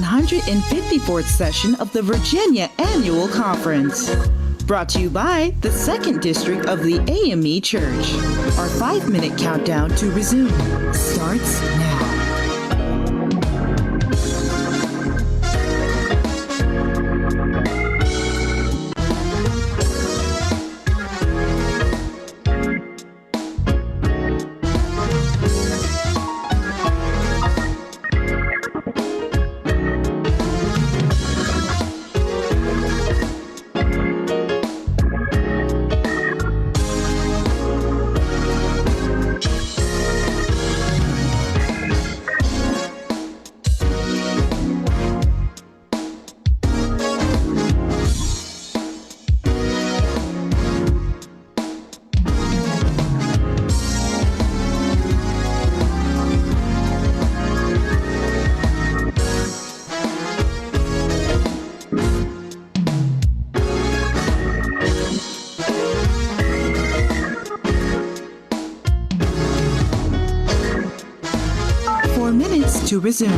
154th session of the Virginia Annual Conference. Brought to you by the 2nd District of the AME Church. Our 5-minute countdown to resume starts now. To resume.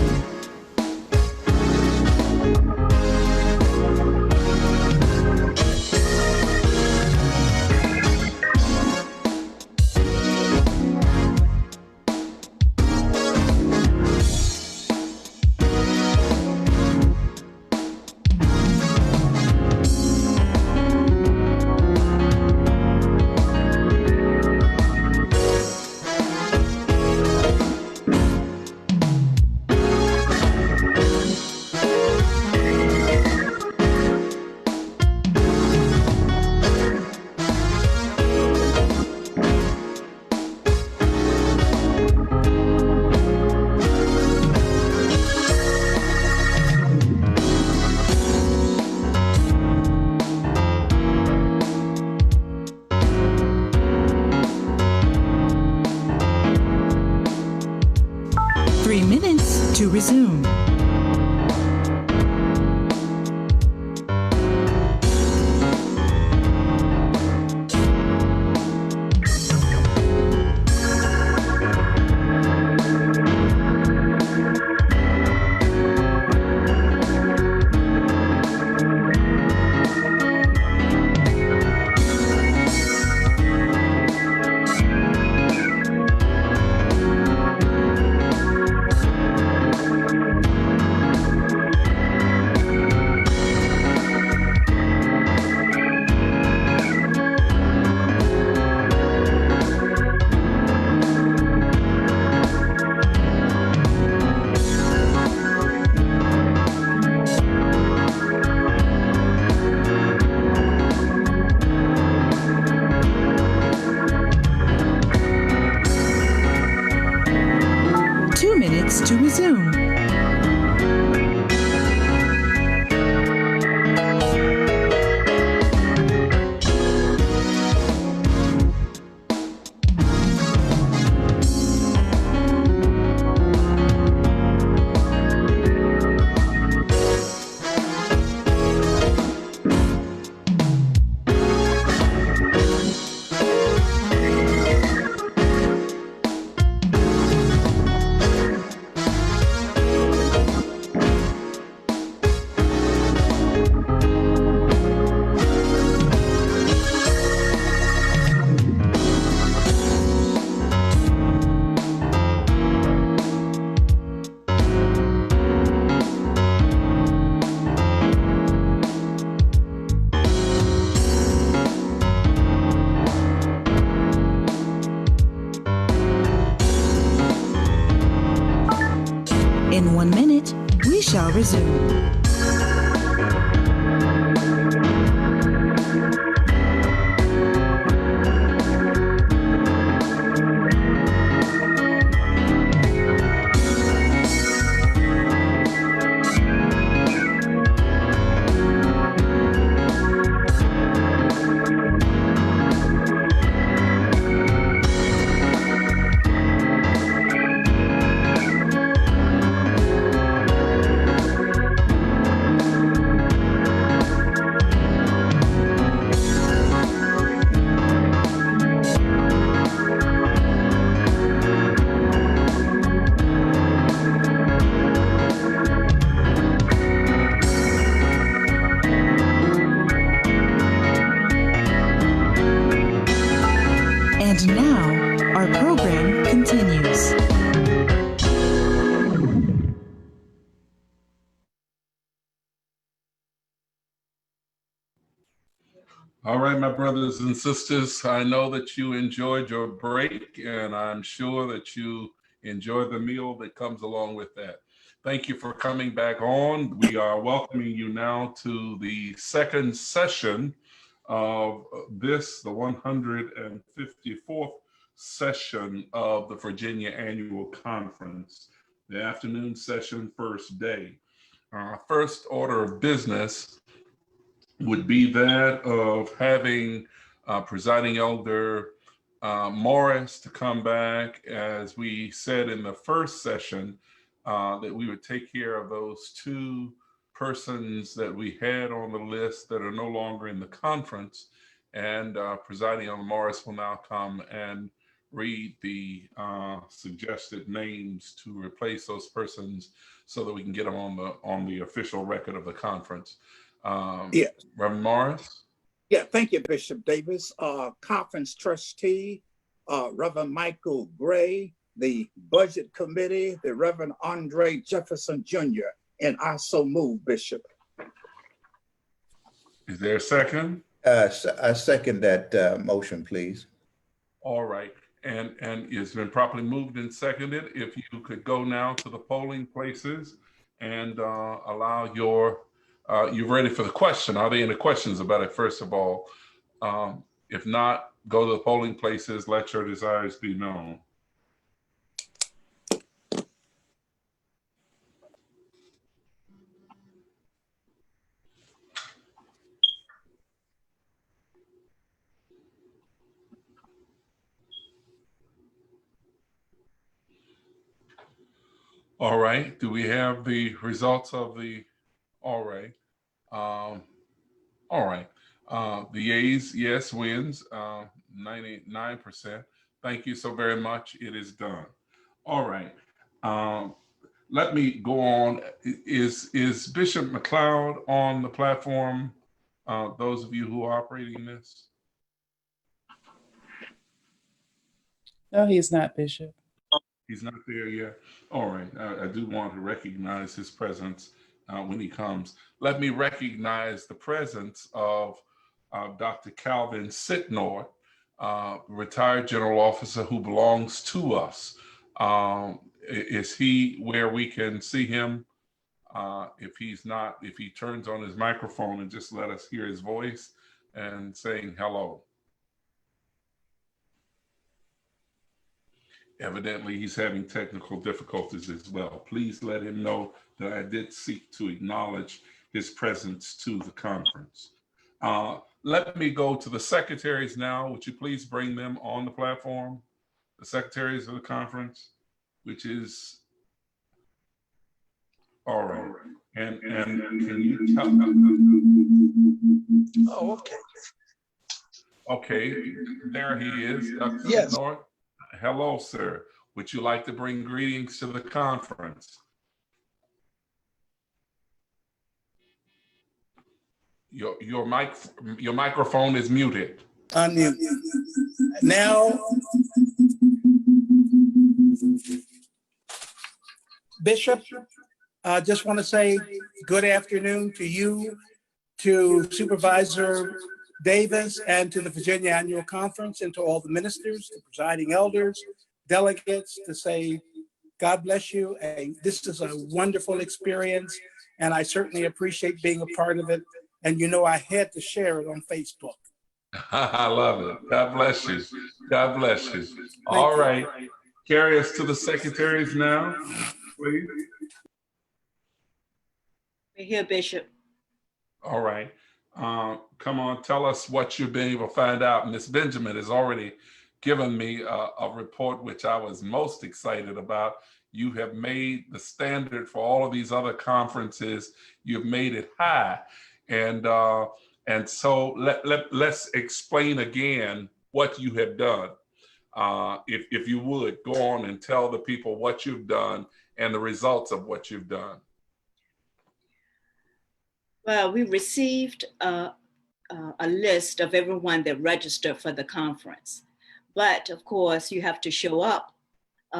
To resume. To resume. In 1 minute, we shall resume. All right, my brothers and sisters, I know that you enjoyed your break, and I'm sure that you enjoyed the meal that comes along with that. Thank you for coming back on. We are welcoming you now to the second session of this, the 154th session of the Virginia Annual Conference, the afternoon session, first day. Our first order of business would be that of having presiding elder Morris to come back. As we said in the first session, that we would take care of those two persons that we had on the list that are no longer in the conference. And presiding elder Morris will now come and read the suggested names to replace those persons so that we can get them on the official record of the conference. Yeah. Reverend Morris? Yeah, thank you, Bishop Davis. Conference trustee, Reverend Michael Gray, the budget committee, the Reverend Andre Jefferson Jr., and I so move, Bishop. Is there a second? I second that motion, please. All right. And it's been properly moved and seconded. If you could go now to the polling places and allow your, you're ready for the question. Are there any questions about it, first of all? If not, go to the polling places, let your desires be known. All right, do we have the results of the, all right. All right, the yeas, yes, wins, 99%. Thank you so very much, it is done. All right, let me go on. Is Bishop Macleod on the platform? Those of you who are operating this? No, he's not, Bishop. He's not there yet. All right, I do want to recognize his presence when he comes. Let me recognize the presence of Dr. Calvin Sitnort, retired general officer who belongs to us. Is he where we can see him? If he's not, if he turns on his microphone and just let us hear his voice and saying hello. Evidently, he's having technical difficulties as well. Please let him know that I did seek to acknowledge his presence to the conference. Let me go to the secretaries now. Would you please bring them on the platform? The secretaries of the conference, which is, all right. And can you tell them? Oh, okay. Okay, there he is, Dr. Yes. North. Hello, sir. Would you like to bring greetings to the conference? Your microphone is muted. Unmute. Now, Bishop, I just want to say good afternoon to you, to Supervisor Davis, and to the Virginia Annual Conference, and to all the ministers, the presiding elders, delegates, to say God bless you. And this is a wonderful experience, and I certainly appreciate being a part of it. And you know, I had to share it on Facebook. I love it. God bless you. God bless you. All right. Carry us to the secretaries now, please. We're here, Bishop. All right. Come on, tell us what you've been able to find out. Ms. Benjamin has already given me a report which I was most excited about. You have made the standard for all of these other conferences. You've made it high. And so let's explain again what you have done. If you would, go on and tell the people what you've done and the results of what you've done. Well, we received a list of everyone that registered for the conference. But of course, you have to show up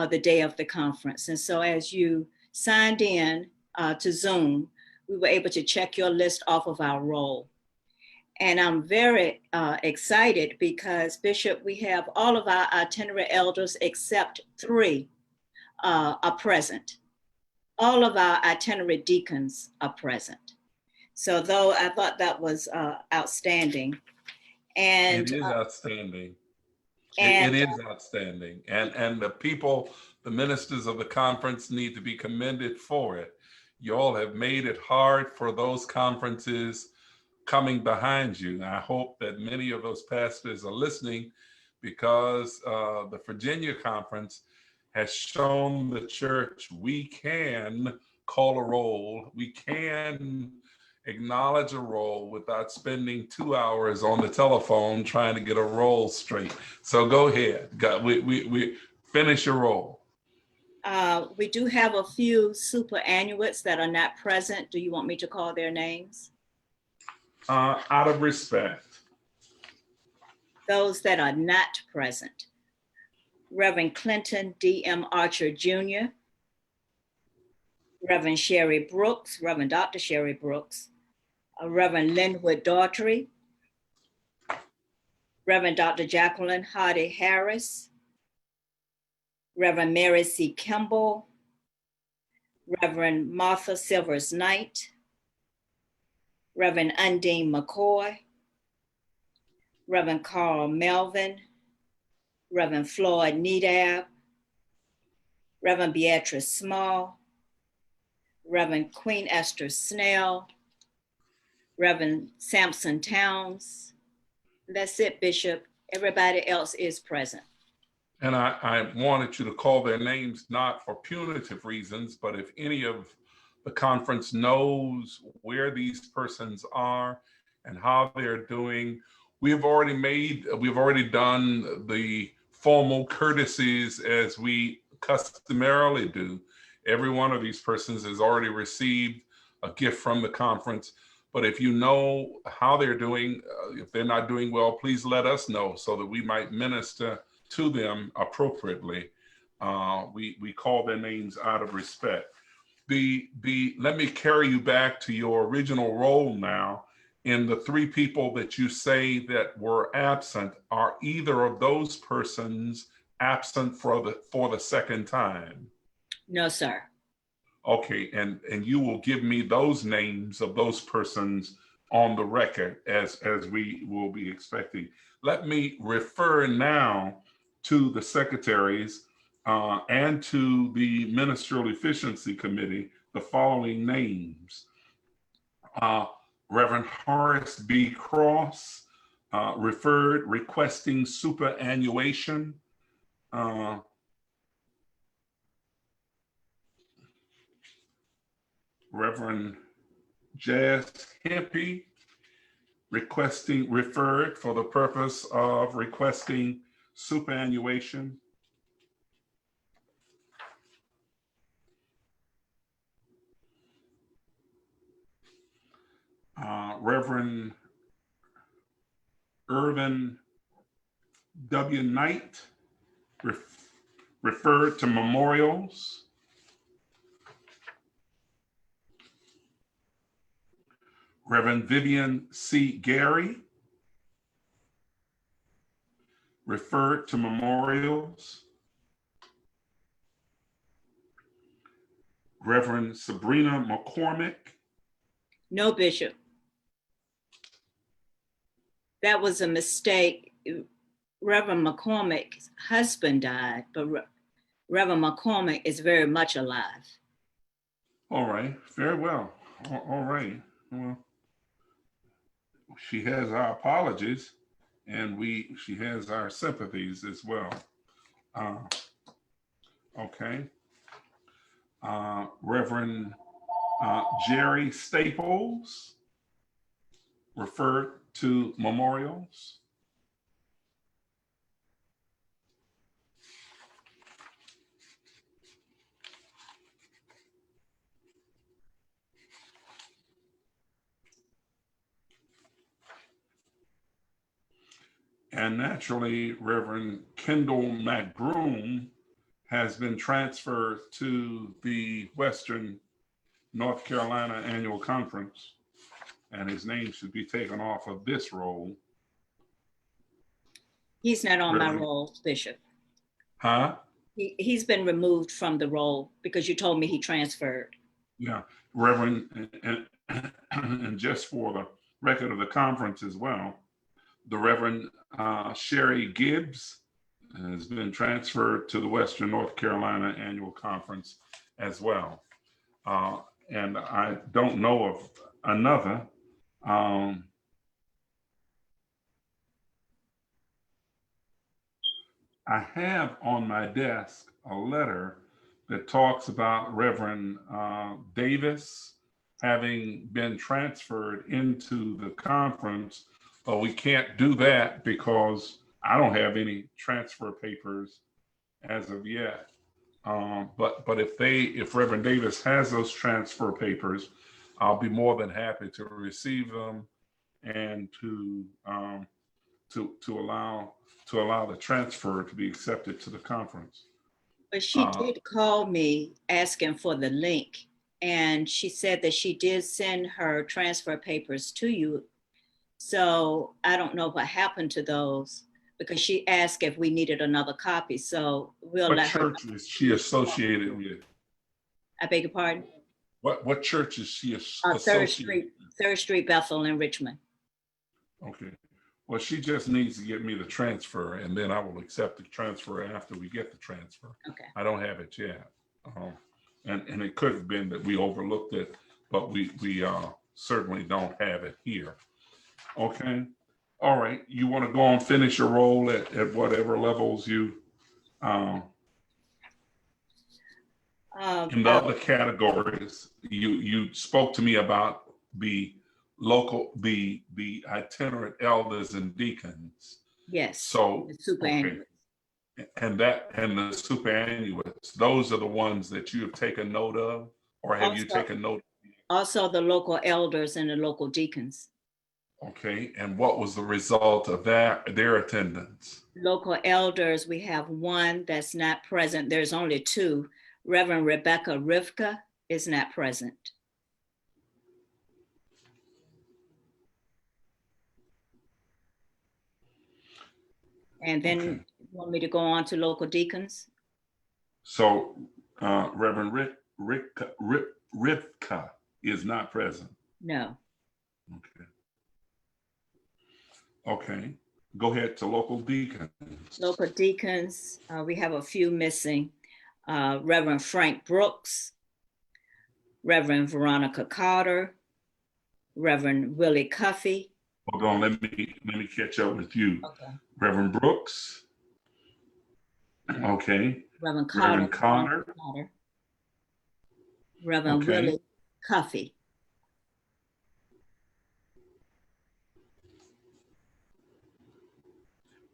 the day of the conference. And so as you signed in to Zoom, we were able to check your list off of our roll. And I'm very excited because, Bishop, we have all of our itinerary elders except 3 are present. All of our itinerary deacons are present. So though I thought that was outstanding. And It is outstanding. and It is outstanding. And the people, the ministers of the conference need to be commended for it. You all have made it hard for those conferences coming behind you. And I hope that many of those pastors are listening, because the Virginia conference has shown the church we can call a roll, we can acknowledge a roll without spending 2 hours on the telephone trying to get a roll straight. So go ahead, we finish your roll. we do have a few superannuates that are not present. Do you want me to call their names? Out of respect. Those that are not present: Reverend Clinton D.M. Archer Jr., Reverend Sherry Brooks, Reverend Dr. Sherry Brooks, Reverend Linwood Daughtry, Reverend Dr. Jacqueline Hardy Harris, Reverend Mary C. Kimball, Reverend Martha Silvers Knight, Reverend Undine McCoy, Reverend Carl Melvin, Reverend Floyd Nedab, Reverend Beatrice Small, Reverend Queen Esther Snell, Reverend Sampson Towns. That's it, Bishop. Everybody else is present. And I wanted you to call their names not for punitive reasons, but if any of the conference knows where these persons are and how they're doing, we've already done the formal courtesies as we customarily do. Every one of these persons has already received a gift from the conference. But if you know how they're doing, if they're not doing well, please let us know so that we might minister to them appropriately. We call their names out of respect. Let me carry you back to your original role now. In the 3 people that you say that were absent, are either of those persons absent for the second time? No, sir. Okay, and you will give me those names of those persons on the record as we will be expecting. Let me refer now to the secretaries and to the Ministerial Efficiency Committee the following names. Reverend Horace B. Cross, referred, requesting superannuation. Reverend Jazz Hempy, referred for the purpose of requesting superannuation. Reverend Irvin W. Knight, referred to memorials. Reverend Vivian C. Gary, referred to memorials. Reverend Sabrina McCormick. No, Bishop. That was a mistake. Reverend McCormick's husband died, but Reverend McCormick is very much alive. All right, very well. All right. Well, she has our apologies, and she has our sympathies as well. Okay. Reverend Jerry Staples, referred to memorials. And naturally, Reverend Kendall McBroom has been transferred to the Western North Carolina Annual Conference. and his name should be taken off of this roll. He's not on my Reverend- roll, Bishop. Huh? He's been removed from the roll because you told me he transferred. Yeah, Reverend, and just for the record of the conference as well, the Reverend Sherry Gibbs has been transferred to the Western North Carolina Annual Conference as well. And I don't know of another. I have on my desk a letter that talks about Reverend Davis having been transferred into the conference, but we can't do that because I don't have any transfer papers as of yet. But if Reverend Davis has those transfer papers, I'll be more than happy to receive them and to allow the transfer to be accepted to the conference. But she did call me asking for the link, and she said that she did send her transfer papers to you. So I don't know what happened to those because she asked if we needed another copy. So we'll What let her. church is she associated with? I beg your pardon? What church is she Third associated? Street, Bethel in Richmond. Okay. Well, she just needs to get me the transfer, and then I will accept the transfer after we get the transfer. Okay. I don't have it yet. And it could have been that we overlooked it, but we certainly don't have it here. Okay. All right. You want to go and finish your role at whatever levels you, in the other categories, you spoke to me about the itinerant elders and deacons. Yes. So, the superannuates. and the superannuates, those are the ones that you have taken note of, or have you taken note? Also the local elders and the local deacons. Okay, and what was the result of their attendance? Local elders, we have one that's not present. There's only two. Reverend Rebecca Rivka is not present. And then Okay. you want me to go on to local deacons? So Reverend Rivka is not present. No. Okay. Okay. Go ahead to local deacons. Local deacons, we have a few missing. Reverend Frank Brooks, Reverend Veronica Carter, Reverend Willie Cuffey. Hold on, let me catch up with you. Okay. Reverend Brooks. Okay. Reverend Carter. Reverend Carter. Reverend Okay. Willie Cuffey.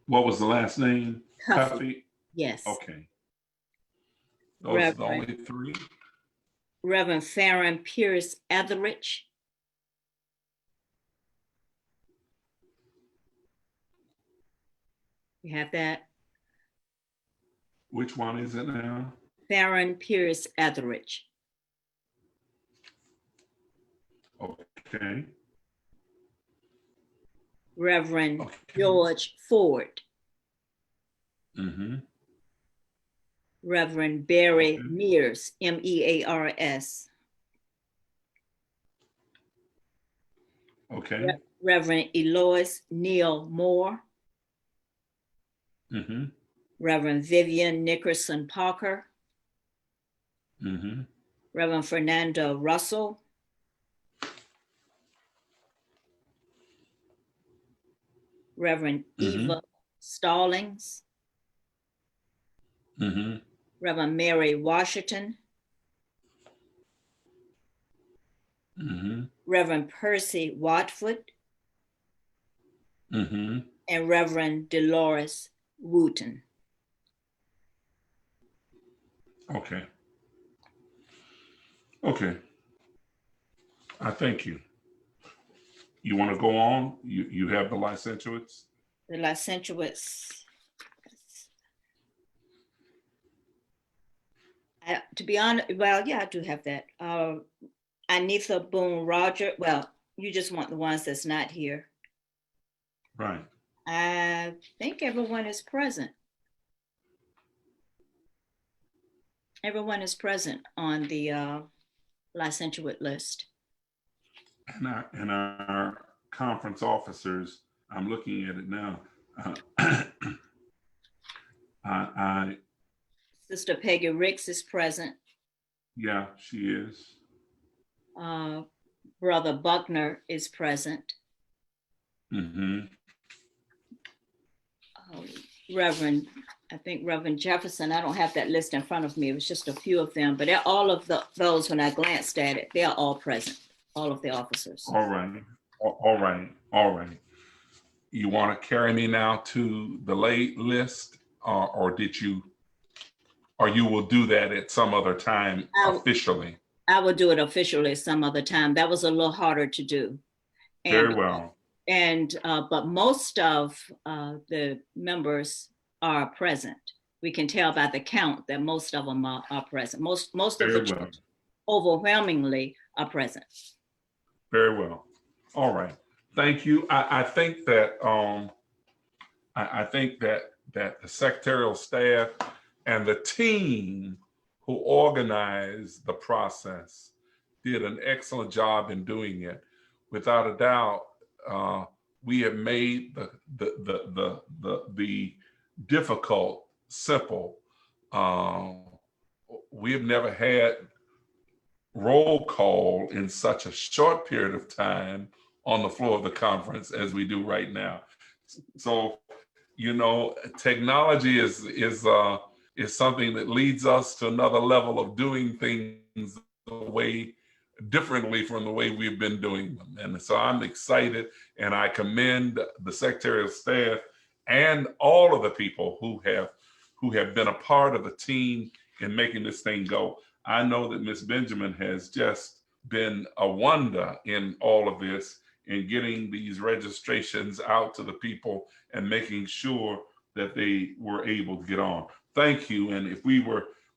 What was the last name? Cuffey. Yes. Okay. Those are the Reverend. only three? Reverend Farron Pierce Etheridge. You have that? Which one is it now? Farron Pierce Etheridge. Okay. Reverend Okay. George Ford. Mm-hmm. Reverend Barry Okay. Mears, Mears. Okay. Reverend Elois Neal Moore. Mm-hmm. Reverend Vivian Nickerson Parker. Mm-hmm. Reverend Fernando Russell. Reverend Mm-hmm. Eva Stallings. Mm-hmm. Reverend Mary Washington. Mm-hmm. Reverend Percy Watford. Mm-hmm. And Reverend Dolores Wooten. Okay. Okay. I thank you. You want to go on? You have the licentiates? The licentiates. To be honest, well, yeah, I do have that. Anitha Boone Roger, well, you just want the ones that's not here. Right. I think everyone is present. Everyone is present on the licentiate list. And our conference officers, I'm looking at it now. Sister Peggy Ricks is present. Yeah, she is. Brother Buckner is present. Mm-hmm. Reverend Jefferson, I don't have that list in front of me. It was just a few of them, but all of those, when I glanced at it, they are all present, all of the officers. All right. All right. All right. You want to carry me now to the late list, or you will do that at some other time officially? I will do it officially some other time. That was a little harder to do. Very well. But most of the members are present. We can tell by the count that most of them are present. Most of the church overwhelmingly are present. Very well. All right. Thank you. I think that that the secretarial staff and the team who organized the process did an excellent job in doing it. Without a doubt, we have made the difficult simple. We have never had roll call in such a short period of time on the floor of the conference as we do right now. So, technology is something that leads us to another level of doing things differently from the way we've been doing them. And so I'm excited, and I commend the secretarial staff and all of the people who have been a part of the team in making this thing go. I know that Ms. Benjamin has just been a wonder in all of this, in getting these registrations out to the people and making sure that they were able to get on. Thank you. And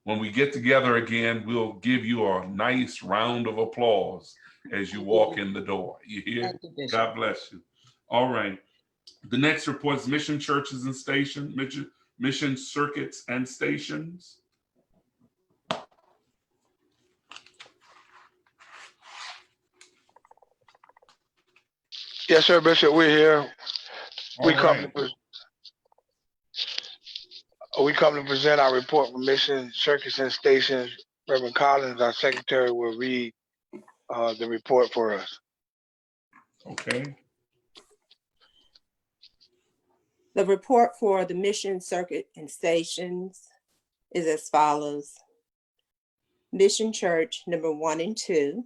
when we get together again, we'll give you a nice round of applause as you walk in the door. You hear? God bless you. All right. The next report is mission churches and stations, mission circuits and stations. Yes, sir, Bishop, we're here. We come to present our report from mission circuits and stations. Reverend Collins, our secretary, will read the report for us. Okay. The report for the mission circuit and stations is as follows. Mission Church number 1 and 2.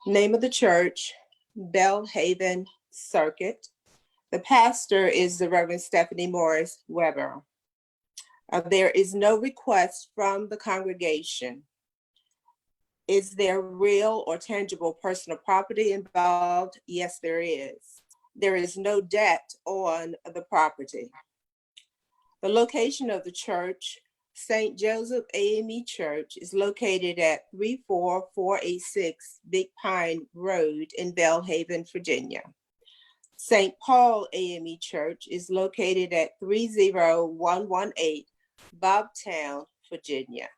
Name of the church, Belhaven Circuit. The pastor is the Reverend Stephanie Morris Weber. There is no request from the congregation. Is there real or tangible personal property involved? Yes, there is. There is no debt on the property. The location of the church, St. Joseph AME Church, is located at 34486 Big Pine Road in Belhaven, Virginia. St. Paul AME Church is located at 30118 Bobtown, Virginia.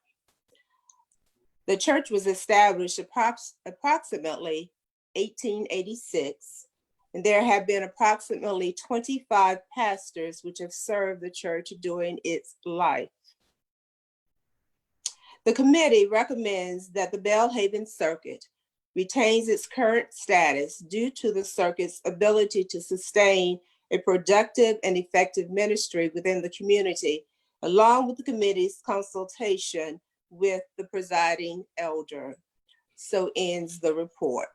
The church was established approximately 1886, and there have been approximately 25 pastors which have served the church during its life. The committee recommends that the Belhaven Circuit retains its current status due to the circuit's ability to sustain a productive and effective ministry within the community, along with the committee's consultation with the presiding elder. So ends the report.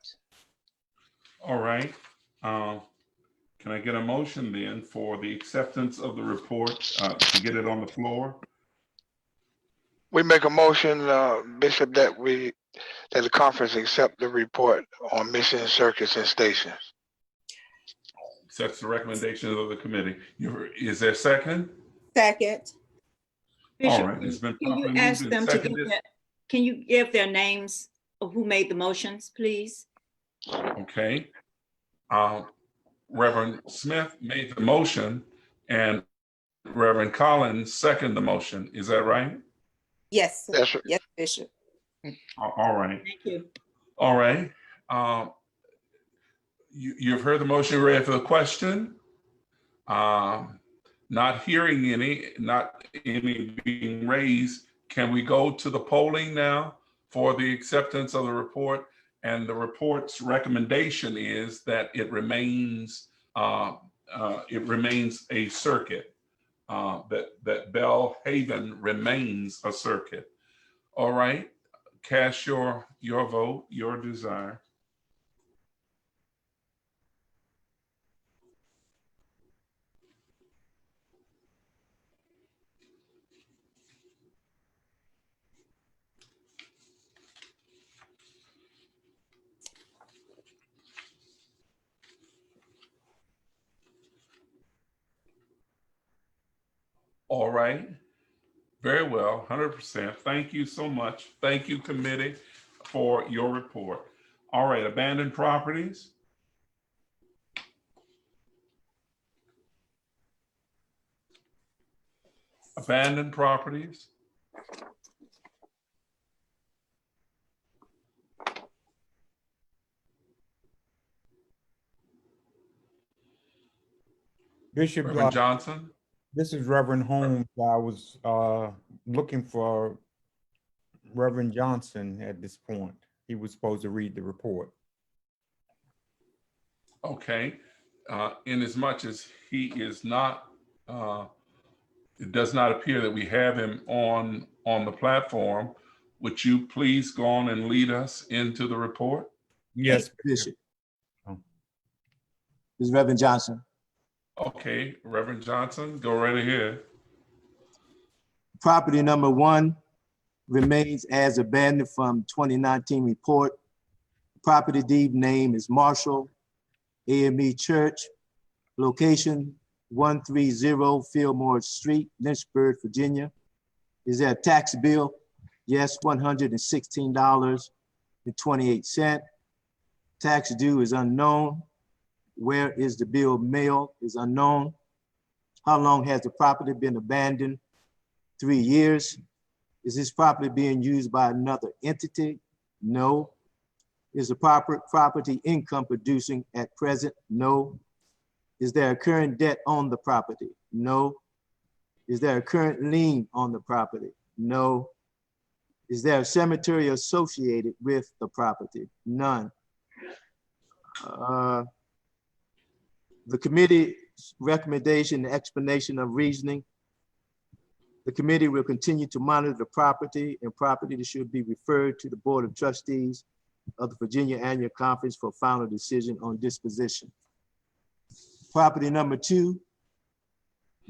All right. Can I get a motion then for the acceptance of the report to get it on the floor? We make a motion, Bishop, that the conference accept the report on mission circuits and stations. Accepts the recommendations of the committee. Is there a second? Second. Bishop, all right. It's been can you properly ask moved and them to seconded. can you give their names of who made the motions, please? Okay. Reverend Smith made the motion and Reverend Collins seconded the motion. Is that right? Yes, sir. That's right. Yes, Bishop. All right. Thank you. All right. You've heard the motion, ready for the question. Not hearing not any being raised. Can we go to the polling now for the acceptance of the report? And the report's recommendation is that it remains a circuit. That Bell Haven remains a circuit. All right, cast your vote, your desire. All right, very well, 100%. Thank you so much. Thank you, committee, for your report. All right, abandoned properties. Abandoned properties. Bishop, Reverend Johnson. this is Reverend Holmes. I was looking for Reverend Johnson at this point. He was supposed to read the report. Okay, in as much as he is not, it does not appear that we have him on the platform. Would you please go on and lead us into the report? Yes, Bishop. Oh. This is Reverend Johnson. Okay, Reverend Johnson, go right ahead. Property number 1 remains as abandoned from 2019 report. Property deed name is Marshall AME Church. Location 130 Fillmore Street, Lynchburg, Virginia. Is there a tax bill? Yes, $116.28. Tax due is unknown. Where is the bill mailed is unknown. How long has the property been abandoned? 3 years. Is this property being used by another entity? No. Is the property income producing at present? No. Is there a current debt on the property? No. Is there a current lien on the property? No. Is there a cemetery associated with the property? None. The committee's recommendation and explanation of reasoning. The committee will continue to monitor the property, and property that should be referred to the Board of Trustees of the Virginia Annual Conference for final decision on disposition. Property number 2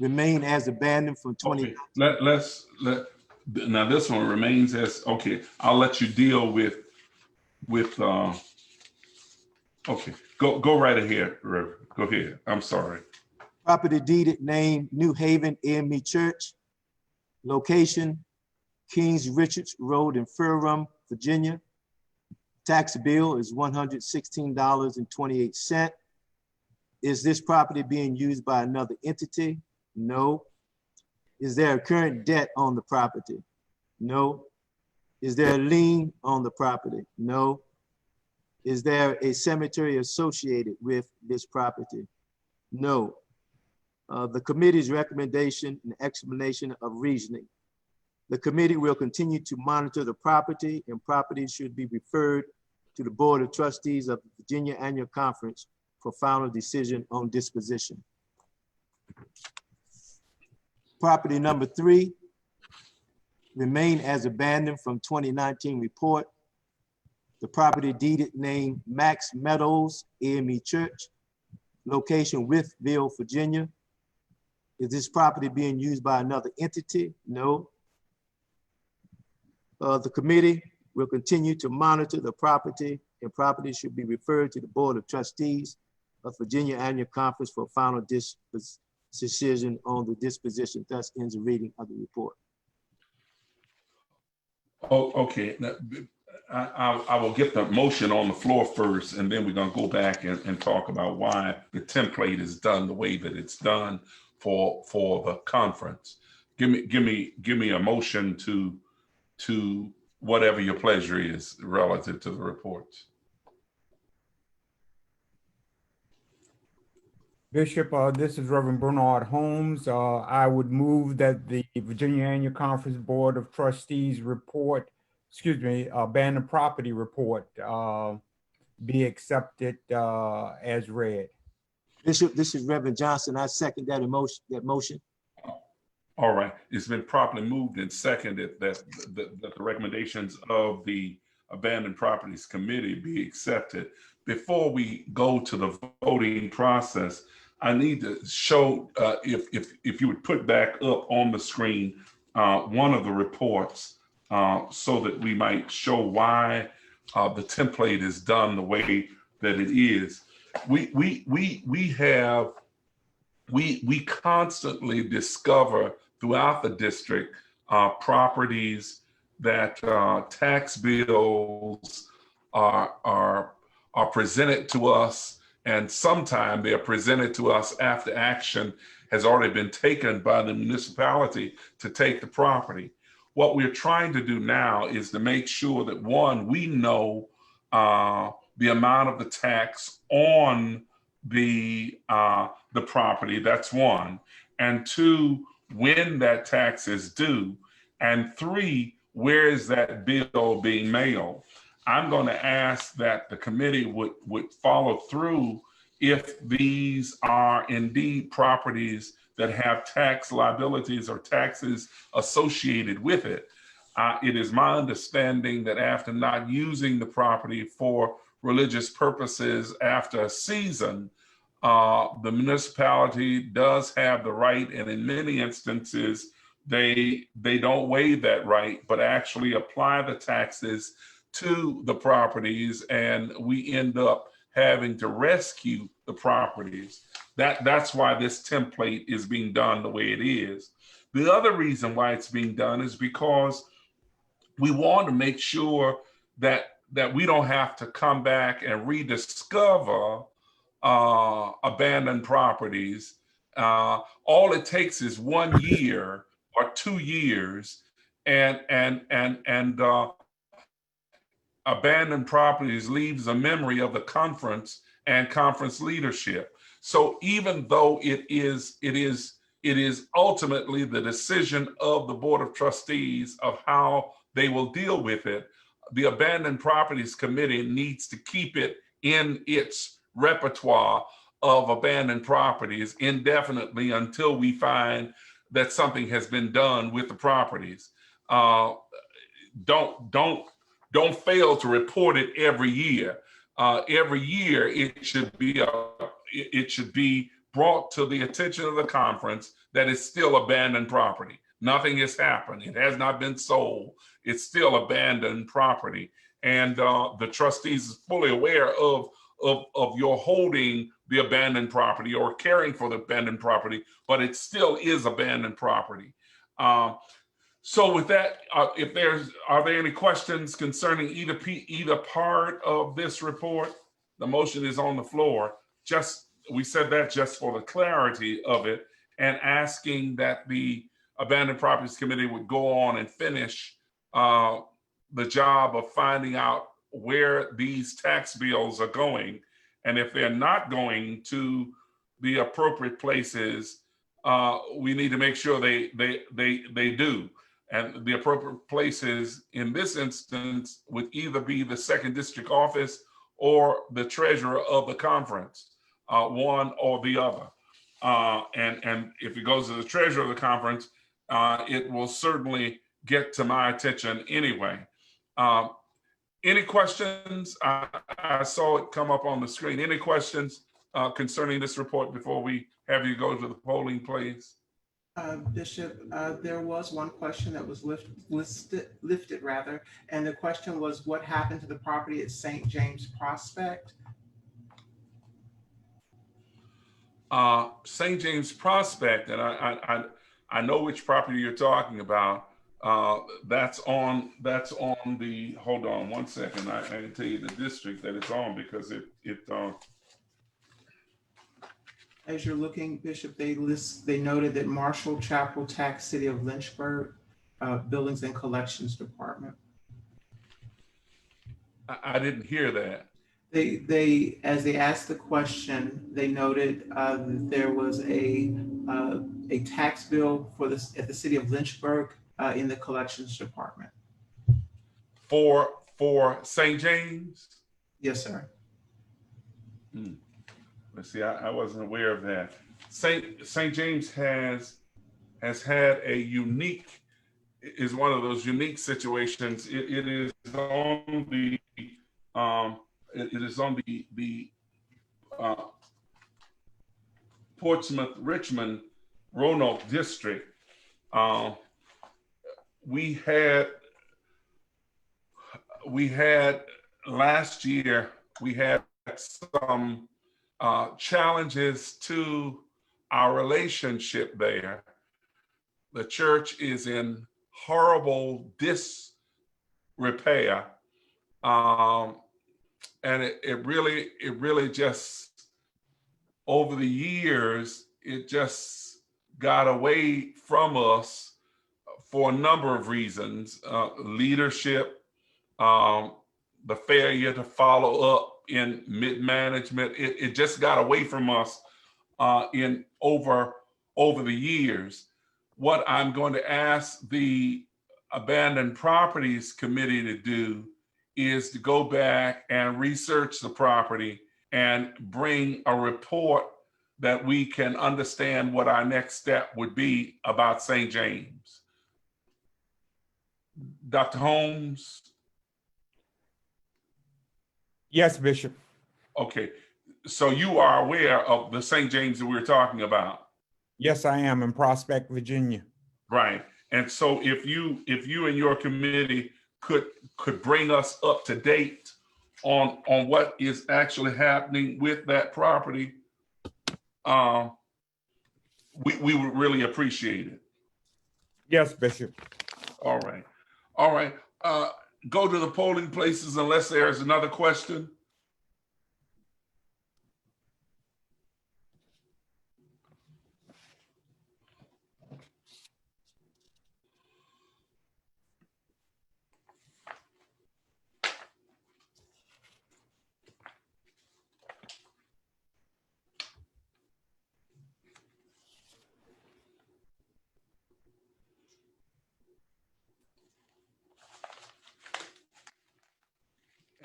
remain as abandoned from 20. Okay. Now this one remains as, okay, I'll let you deal with okay, go right ahead, Reverend. Go ahead. I'm sorry. Property deeded name New Haven AME Church. Location Kings Richards Road in Fairham, Virginia. Tax bill is $116.28. Is this property being used by another entity? No. Is there a current debt on the property? No. Is there a lien on the property? No. Is there a cemetery associated with this property? No. The committee's recommendation and explanation of reasoning. The committee will continue to monitor the property, and property should be referred to the Board of Trustees of the Virginia Annual Conference for final decision on disposition. Property number 3 remain as abandoned from 2019 report. The property deeded name Max Meadows AME Church. Location Withville, Virginia. Is this property being used by another entity? No. The committee will continue to monitor the property, and property should be referred to the Board of Trustees of Virginia Annual Conference for final decision on the disposition. Thus ends the reading of the report. Oh, okay. Now, I will get the motion on the floor first, and then we're going to go back and talk about why the template is done the way that it's done for the conference. Give me a motion to whatever your pleasure is relative to the reports. Bishop, this is Reverend Bernard Holmes. I would move that the Virginia Annual Conference Board of Trustees report, abandoned property report, be accepted as read. Bishop, this is Reverend Johnson. I second that motion. All right, it's been properly moved and seconded that the recommendations of the Abandoned Properties Committee be accepted. Before we go to the voting process, I need to show, if you would put back up on the screen one of the reports so that we might show why the template is done the way that it is. We constantly discover throughout the district properties that tax bills are presented to us, and sometimes they are presented to us after action has already been taken by the municipality to take the property. What we're trying to do now is to make sure that, one, we know the amount of the tax on the property, that's one, and two, when that tax is due, and three, where is that bill being mailed? I'm going to ask that the committee would follow through if these are indeed properties that have tax liabilities or taxes associated with it. It is my understanding that after not using the property for religious purposes after a season, the municipality does have the right, and in many instances, they don't waive that right, but actually apply the taxes to the properties, and we end up having to rescue the properties. That's why this template is being done the way it is. The other reason why it's being done is because we want to make sure that we don't have to come back and rediscover abandoned properties. All it takes is 1 year or 2 years, and abandoned properties leaves a memory of the conference and conference leadership. So even though it is ultimately the decision of the Board of Trustees of how they will deal with it, the Abandoned Properties Committee needs to keep it in its repertoire of abandoned properties indefinitely until we find that something has been done with the properties. Don't fail to report it every year. Every year it should be brought to the attention of the conference that it's still abandoned property. Nothing has happened. It has not been sold. It's still abandoned property. And the trustees is fully aware of your holding the abandoned property or caring for the abandoned property, but it still is abandoned property. So with that, are there any questions concerning either part of this report? The motion is on the floor. We said that just for the clarity of it, and asking that the Abandoned Properties Committee would go on and finish the job of finding out where these tax bills are going. And if they're not going to the appropriate places, we need to make sure they do. And the appropriate places in this instance would either be the 2nd District Office or the treasurer of the conference, one or the other. And if it goes to the treasurer of the conference, it will certainly get to my attention anyway. Any questions? I saw it come up on the screen. Any questions concerning this report before we have you go to the polling place? Bishop, there was one question that was lifted, and the question was, what happened to the property at St. James Prospect? St. James Prospect, and I know which property you're talking about. That's on the, hold on one second. I can tell you the district that it's on because it As you're looking, Bishop, they noted that Marshall Chapel Tax, City of Lynchburg, Buildings and Collections Department. I didn't hear that. They as they asked the question, they noted that there was a tax bill for this at the City of Lynchburg in the Collections Department. For St. James? Yes, sir. Let's see, I wasn't aware of that. St. James has had a unique, is one of those unique situations. It is on the Portsmouth, Richmond, Roanoke district. We had last year, we had some challenges to our relationship there. The church is in horrible disrepair. And it really just, over the years, it just got away from us for a number of reasons. Leadership, the failure to follow up in mid-management, it just got away from us over the years. What I'm going to ask the Abandoned Properties Committee to do is to go back and research the property and bring a report that we can understand what our next step would be about St. James. Dr. Holmes? Yes, Bishop. Okay, so you are aware of the St. James that we're talking about? Yes, I am, in Prospect, Virginia. Right, and so if you and your committee could bring us up to date on what is actually happening with that property, we would really appreciate it. Yes, Bishop. All right. Go to the polling places unless there's another question.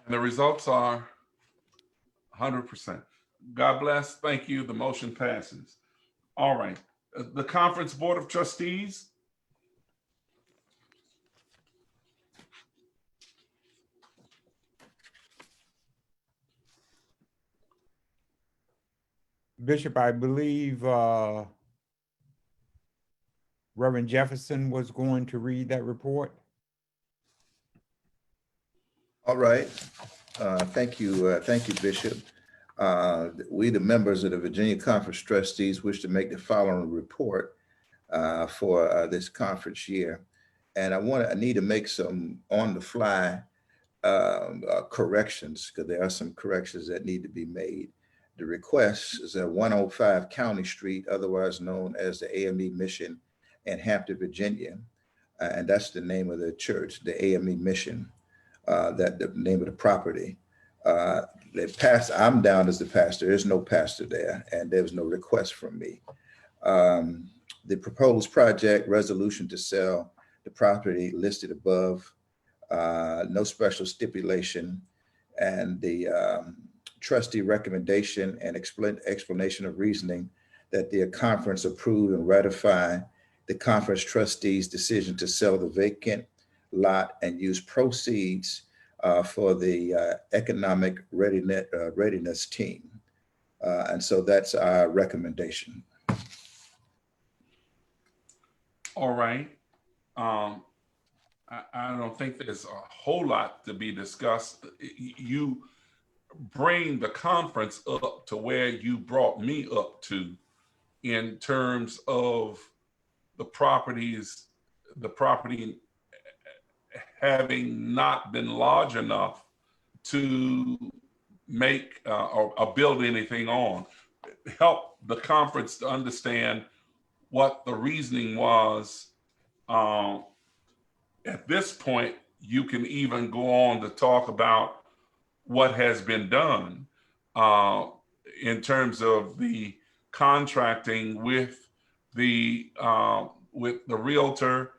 And the results are 100%. God bless. Thank you. The motion passes. All right. The Conference Board of Trustees. Bishop, I believe Reverend Jefferson was going to read that report. All right. Thank you, Bishop. We, the members of the Virginia Conference Trustees, wish to make the following report for this conference year. And I need to make some on-the-fly corrections, because there are some corrections that need to be made. The request is at 105 County Street, otherwise known as the AME Mission in Hampton, Virginia. And that's the name of the church, the AME Mission, that the name of the property. I'm down as the pastor. There's no pastor there, and there was no request from me. The proposed project resolution to sell the property listed above, no special stipulation, and the trustee recommendation and explanation of reasoning that the conference approve and ratify the conference trustees' decision to sell the vacant lot and use proceeds for the economic readiness team. And so that's our recommendation. All right. I don't think there's a whole lot to be discussed. You bring the conference up to where you brought me up to in terms of the property having not been large enough to make or build anything on. Help the conference to understand what the reasoning was. At this point, you can even go on to talk about what has been done in terms of the contracting with the realtor,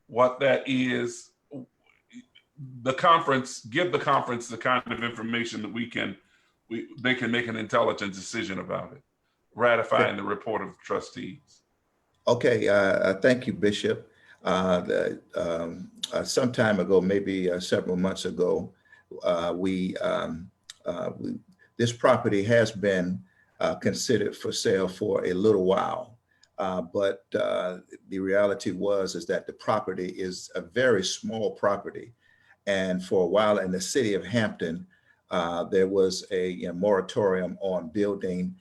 what that is. The conference, give the conference the kind of information that they can make an intelligent decision about it, ratifying the report of trustees. Okay, thank you, Bishop. Some time ago, maybe several months ago, this property has been considered for sale for a little while. But the reality is that the property is a very small property. And for a while in the city of Hampton, there was a moratorium on building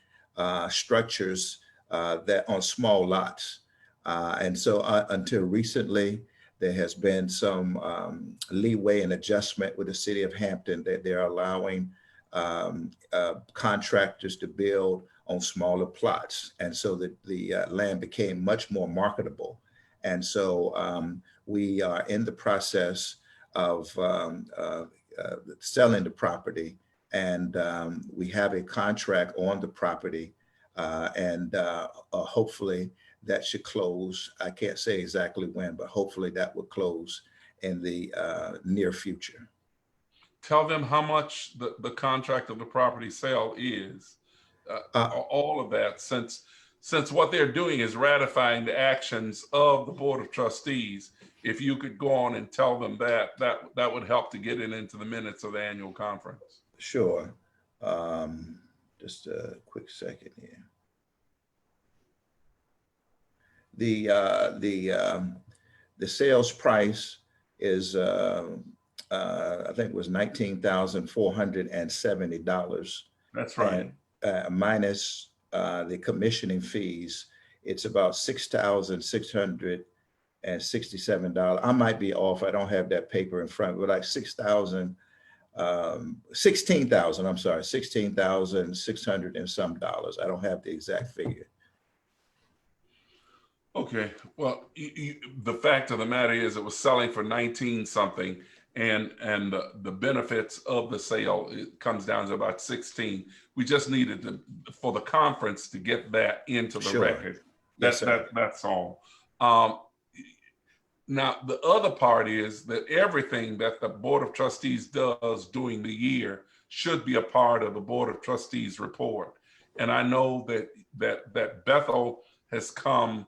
structures that on small lots. And so until recently, there has been some leeway and adjustment with the city of Hampton that they're allowing contractors to build on smaller plots. And so the land became much more marketable. And so we are in the process of selling the property, and we have a contract on the property, and hopefully that should close. I can't say exactly when, but hopefully that will close in the near future. Tell them how much the contract of the property sale is. All of that, since what they're doing is ratifying the actions of the Board of Trustees. If you could go on and tell them that would help to get it into the minutes of the annual conference. Sure. Just a quick second here. The sales price is I think it was $19,470. That's right. And minus the commissioning fees, it's about $6,667. I might be off. I don't have that paper in front, but like $16,000. I'm sorry, $16,600 and some dollars. I don't have the exact figure. Okay. Well, the fact of the matter is it was selling for 19 something, and the benefits of the sale, it comes down to about 16. We just needed for the conference to get that into the record. That's all. Now, the other part is that everything that the Board of Trustees does during the year should be a part of the Board of Trustees report. And I know that Bethel has come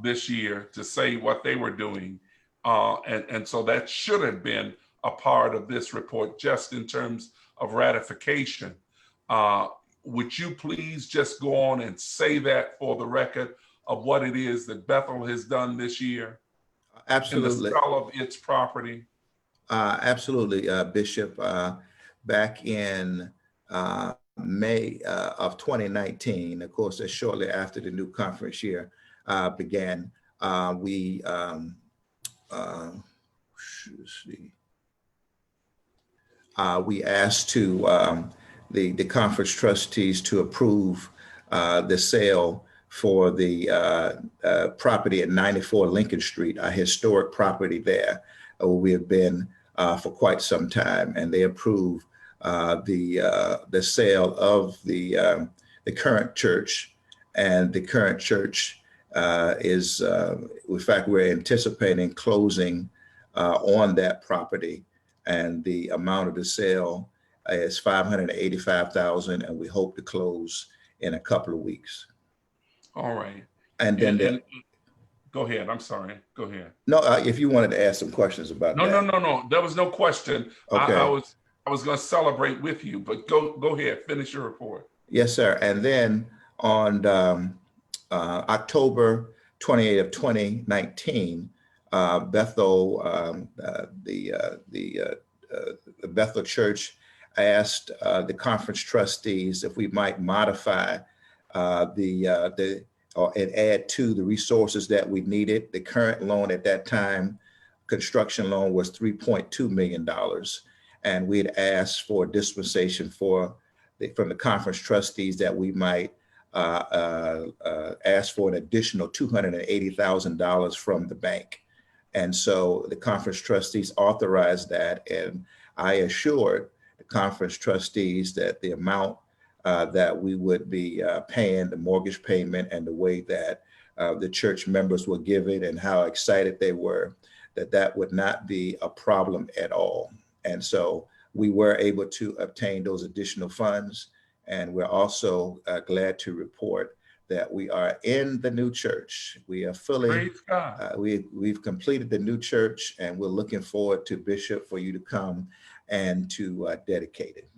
this year to say what they were doing. And so that should have been a part of this report, just in terms of ratification. Would you please just go on and say that for the record of what it is that Bethel has done this year? Absolutely. And the sale of its property? Absolutely, Bishop. Back in May of 2019, of course, that's shortly after the new conference year began, we asked the conference trustees to approve the sale for the property at 94 Lincoln Street, a historic property there where we have been for quite some time, and they approved the sale of the current church. And the current church is, in fact, we're anticipating closing on that property, and the amount of the sale is $585,000, and we hope to close in a couple of weeks. All right. And then go ahead. I'm sorry. Go ahead. No, if you wanted to ask some questions about that. No. There was no question. Okay. I was going to celebrate with you, but go ahead. Finish your report. Yes, sir. And then on October 28th of 2019, Bethel, the Bethel Church asked the conference trustees if we might modify and add to the resources that we needed. The current loan at that time construction loan was $3.2 million. And we had asked for dispensation from the conference trustees that we might ask for an additional $280,000 from the bank. And so the conference trustees authorized that. And I assured the conference trustees that the amount that we would be paying, the mortgage payment, and the way that the church members were giving and how excited they were, that would not be a problem at all. And so we were able to obtain those additional funds. And we're also glad to report that we are in the new church. We are fully, Praise God. we've completed the new church, and we're looking forward to Bishop for you to come and to dedicate it.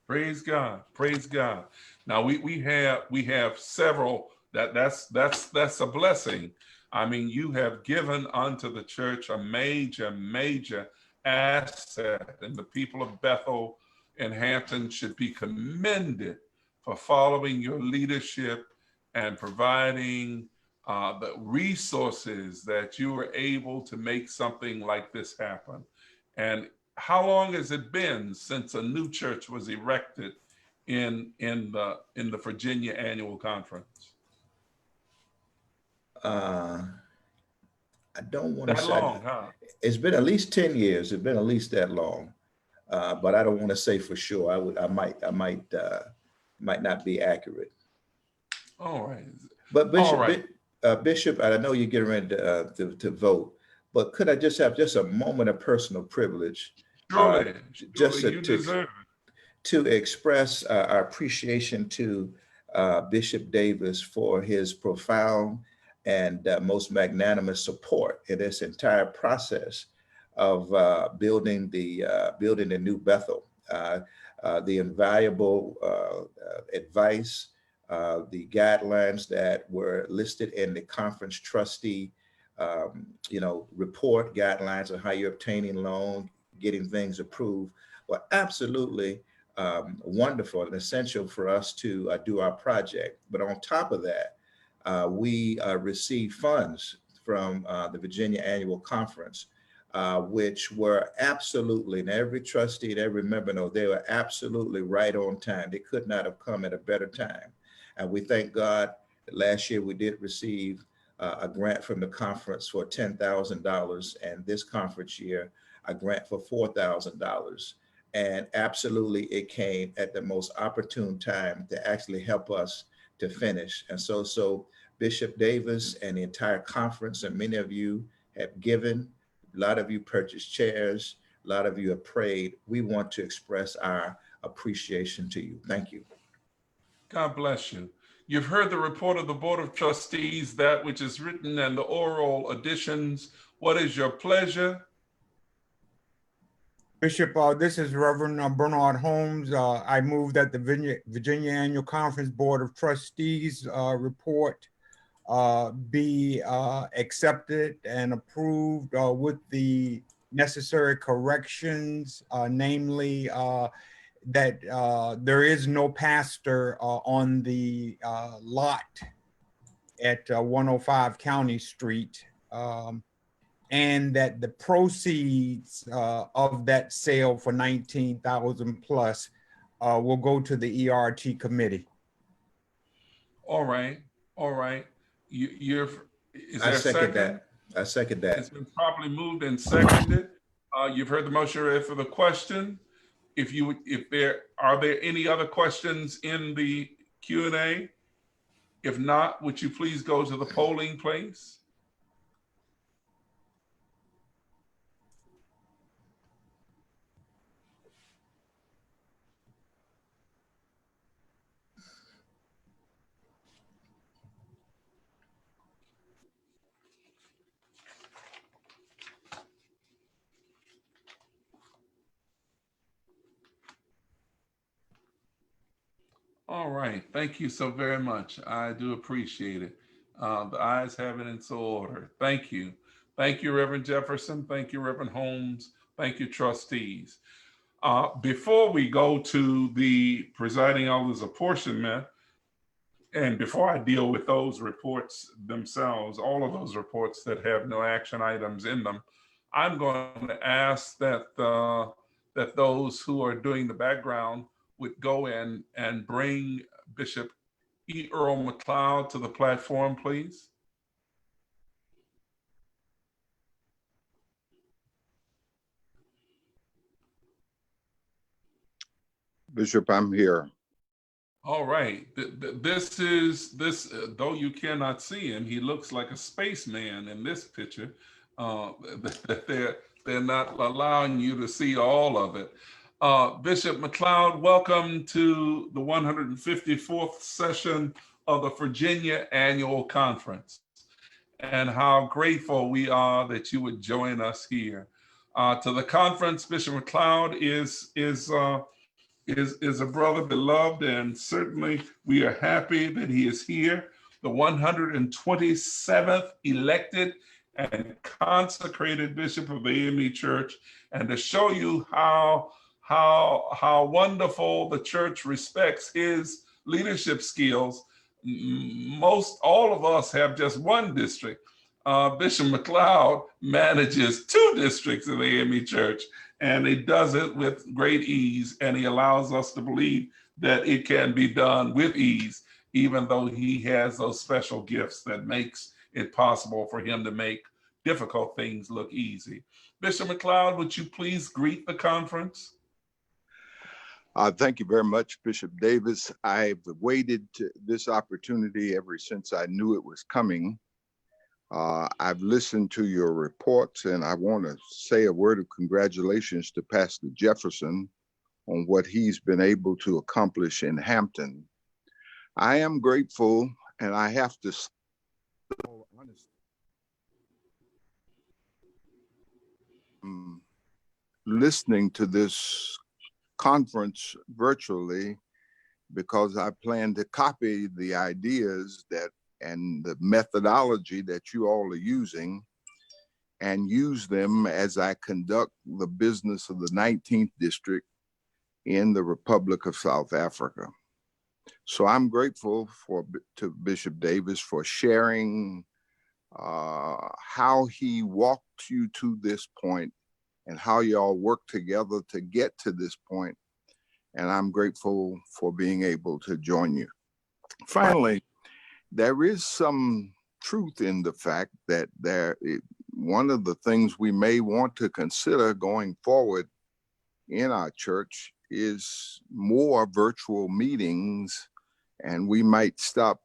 Praise God. Praise God. Now we have several, that's a blessing. I mean, you have given unto the church a major asset, and the people of Bethel and Hampton should be commended for following your leadership and providing the resources that you were able to make something like this happen. And how long has it been since a new church was erected in the Virginia Annual Conference? I don't want to That say long, huh? it's been at least 10 years. It's been at least that long, but I don't want to say for sure. I might not be accurate. All right. But All right. Bishop, I know you're getting ready to vote, but could I just have just a moment of personal privilege? Surely, just you deserve it. To express our appreciation to Bishop Davis for his profound and most magnanimous support in this entire process of building the new Bethel. The invaluable advice, the guidelines that were listed in the conference trustee, report, guidelines on how you're obtaining loan, getting things approved, were absolutely wonderful and essential for us to do our project. But on top of that, we received funds from the Virginia Annual Conference, which were absolutely, and every trustee and every member know, they were absolutely right on time. They could not have come at a better time. And we thank God that last year we did receive a grant from the conference for $10,000, and this conference year, a grant for $4,000. And absolutely, it came at the most opportune time to actually help us to finish. And so Bishop Davis and the entire conference, and many of you have given, a lot of you purchased chairs, a lot of you have prayed. We want to express our appreciation to you. Thank you. God bless you. You've heard the report of the Board of Trustees, that which is written, and the oral additions. What is your pleasure? Bishop, this is Reverend Bernard Holmes. I move that the Virginia Annual Conference Board of Trustees report be accepted and approved with the necessary corrections, namely that there is no pastor on the lot at 105 County Street, and that the proceeds of that sale for $19,000 plus will go to the ERT committee. All right. Is there I a second that. I second that. It's been properly moved and seconded. You've heard the motion, ready for the question. Are there any other questions in the Q&A? If not, would you please go to the polling place? All right, thank you so very much. I do appreciate it. The ayes have it and so ordered. Thank you. Thank you, Reverend Jefferson. Thank you, Reverend Holmes. Thank you, trustees. Before we go to the presiding elder's apportionment, And before I deal with those reports themselves, all of those reports that have no action items in them, I'm going to ask that that those who are doing the background would go in and bring Bishop E. Earl Macleod to the platform, please. Bishop, I'm here. All right. This, though you cannot see him, he looks like a spaceman in this picture. They're not allowing you to see all of it. Bishop Macleod, welcome to the 154th session of the Virginia Annual Conference. And how grateful we are that you would join us here. To the conference, Bishop Macleod is a brother beloved, and certainly we are happy that he is here, the 127th elected and consecrated bishop of the AME Church, and to show you how wonderful the church respects his leadership skills. Most all of us have just one district. Bishop Macleod manages 2 districts in the AME Church, and he does it with great ease, and he allows us to believe that it can be done with ease, even though he has those special gifts that makes it possible for him to make difficult things look easy. Bishop Macleod, would you please greet the conference? Thank you very much, Bishop Davis. I've waited this opportunity ever since I knew it was coming. I've listened to your reports, and I want to say a word of congratulations to Pastor Jefferson on what he's been able to accomplish in Hampton. I am grateful, and I have to say, honestly, listening to this conference virtually, because I plan to copy the ideas and the methodology that you all are using, and use them as I conduct the business of the 19th District in the Republic of South Africa. So I'm grateful to Bishop Davis for sharing how he walked you to this point and how y'all work together to get to this point. And I'm grateful for being able to join you. Finally, there is some truth in the fact that one of the things we may want to consider going forward in our church is more virtual meetings, and we might stop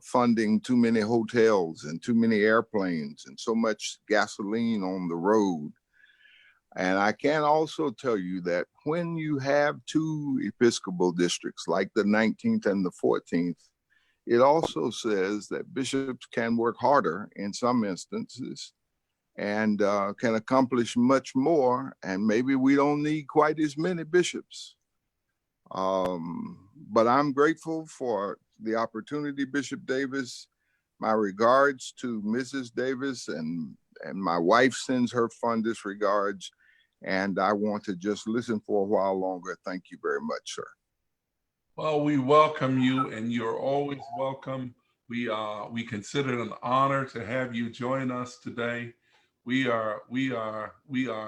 funding too many hotels and too many airplanes and so much gasoline on the road. And I can also tell you that when you have 2 Episcopal districts like the 19th and the 14th, it also says that bishops can work harder in some instances and can accomplish much more. And maybe we don't need quite as many bishops. But I'm grateful for the opportunity, Bishop Davis. My regards to Mrs. Davis, and my wife sends her fondest regards. And I want to just listen for a while longer. Thank you very much, sir. Well, we welcome you, and you're always welcome. We consider it an honor to have you join us today. We are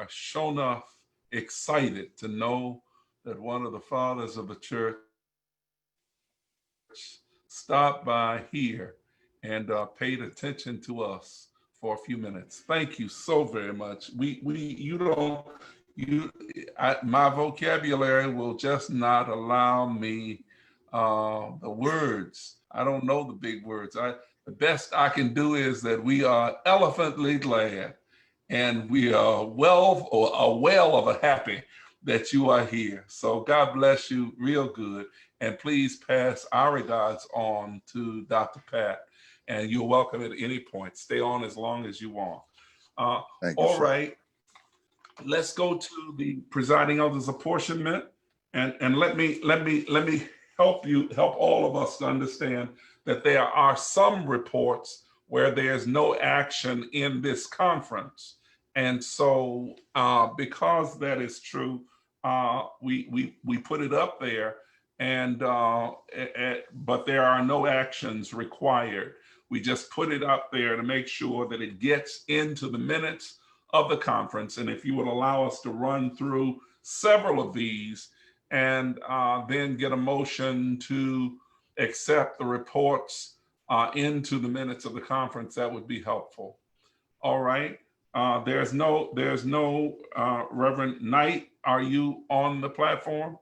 sure enough excited to know that one of the fathers of the church stopped by here and paid attention to us for a few minutes. Thank you so very much. My vocabulary will just not allow me the words. I don't know the big words. The best I can do is that we are elephantly glad, and we are a well of a happy that you are here. So God bless you real good. And please pass our regards on to Dr. Pat. And you're welcome at any point. Stay on as long as you want. Thank you, all sir. right. Let's go to the presiding elder's apportionment. And let me help all of us to understand that there are some reports where there's no action in this conference. And so because that is true, we put it up there and but there are no actions required. We just put it up there to make sure that it gets into the minutes of the conference. And if you would allow us to run through several of these and then get a motion to accept the reports into the minutes of the conference, that would be helpful. All right. There's no Reverend Knight. Are you on the platform?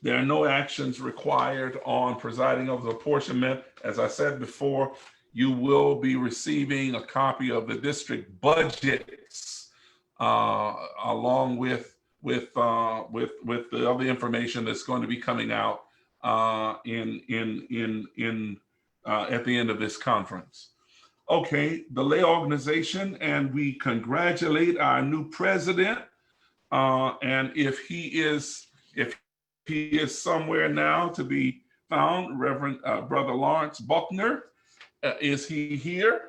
There are no actions required on presiding over the apportionment. As I said before, you will be receiving a copy of the district budgets along with the other information that's going to be coming out at the end of this conference. Okay, the lay organization, and we congratulate our new president. And if he is somewhere now to be found, Reverend Brother Lawrence Buckner, is he here?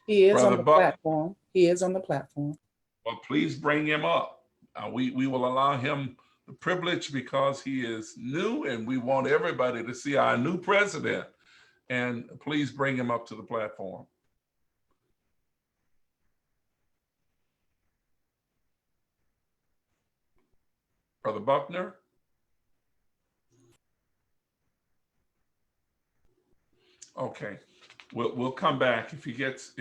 He is Brother on the platform. He is on the platform. Well, please bring him up. We will allow him the privilege because he is new, and we want everybody to see our new president. And please bring him up to the platform. Brother Buckner. Okay, we'll come back if he gets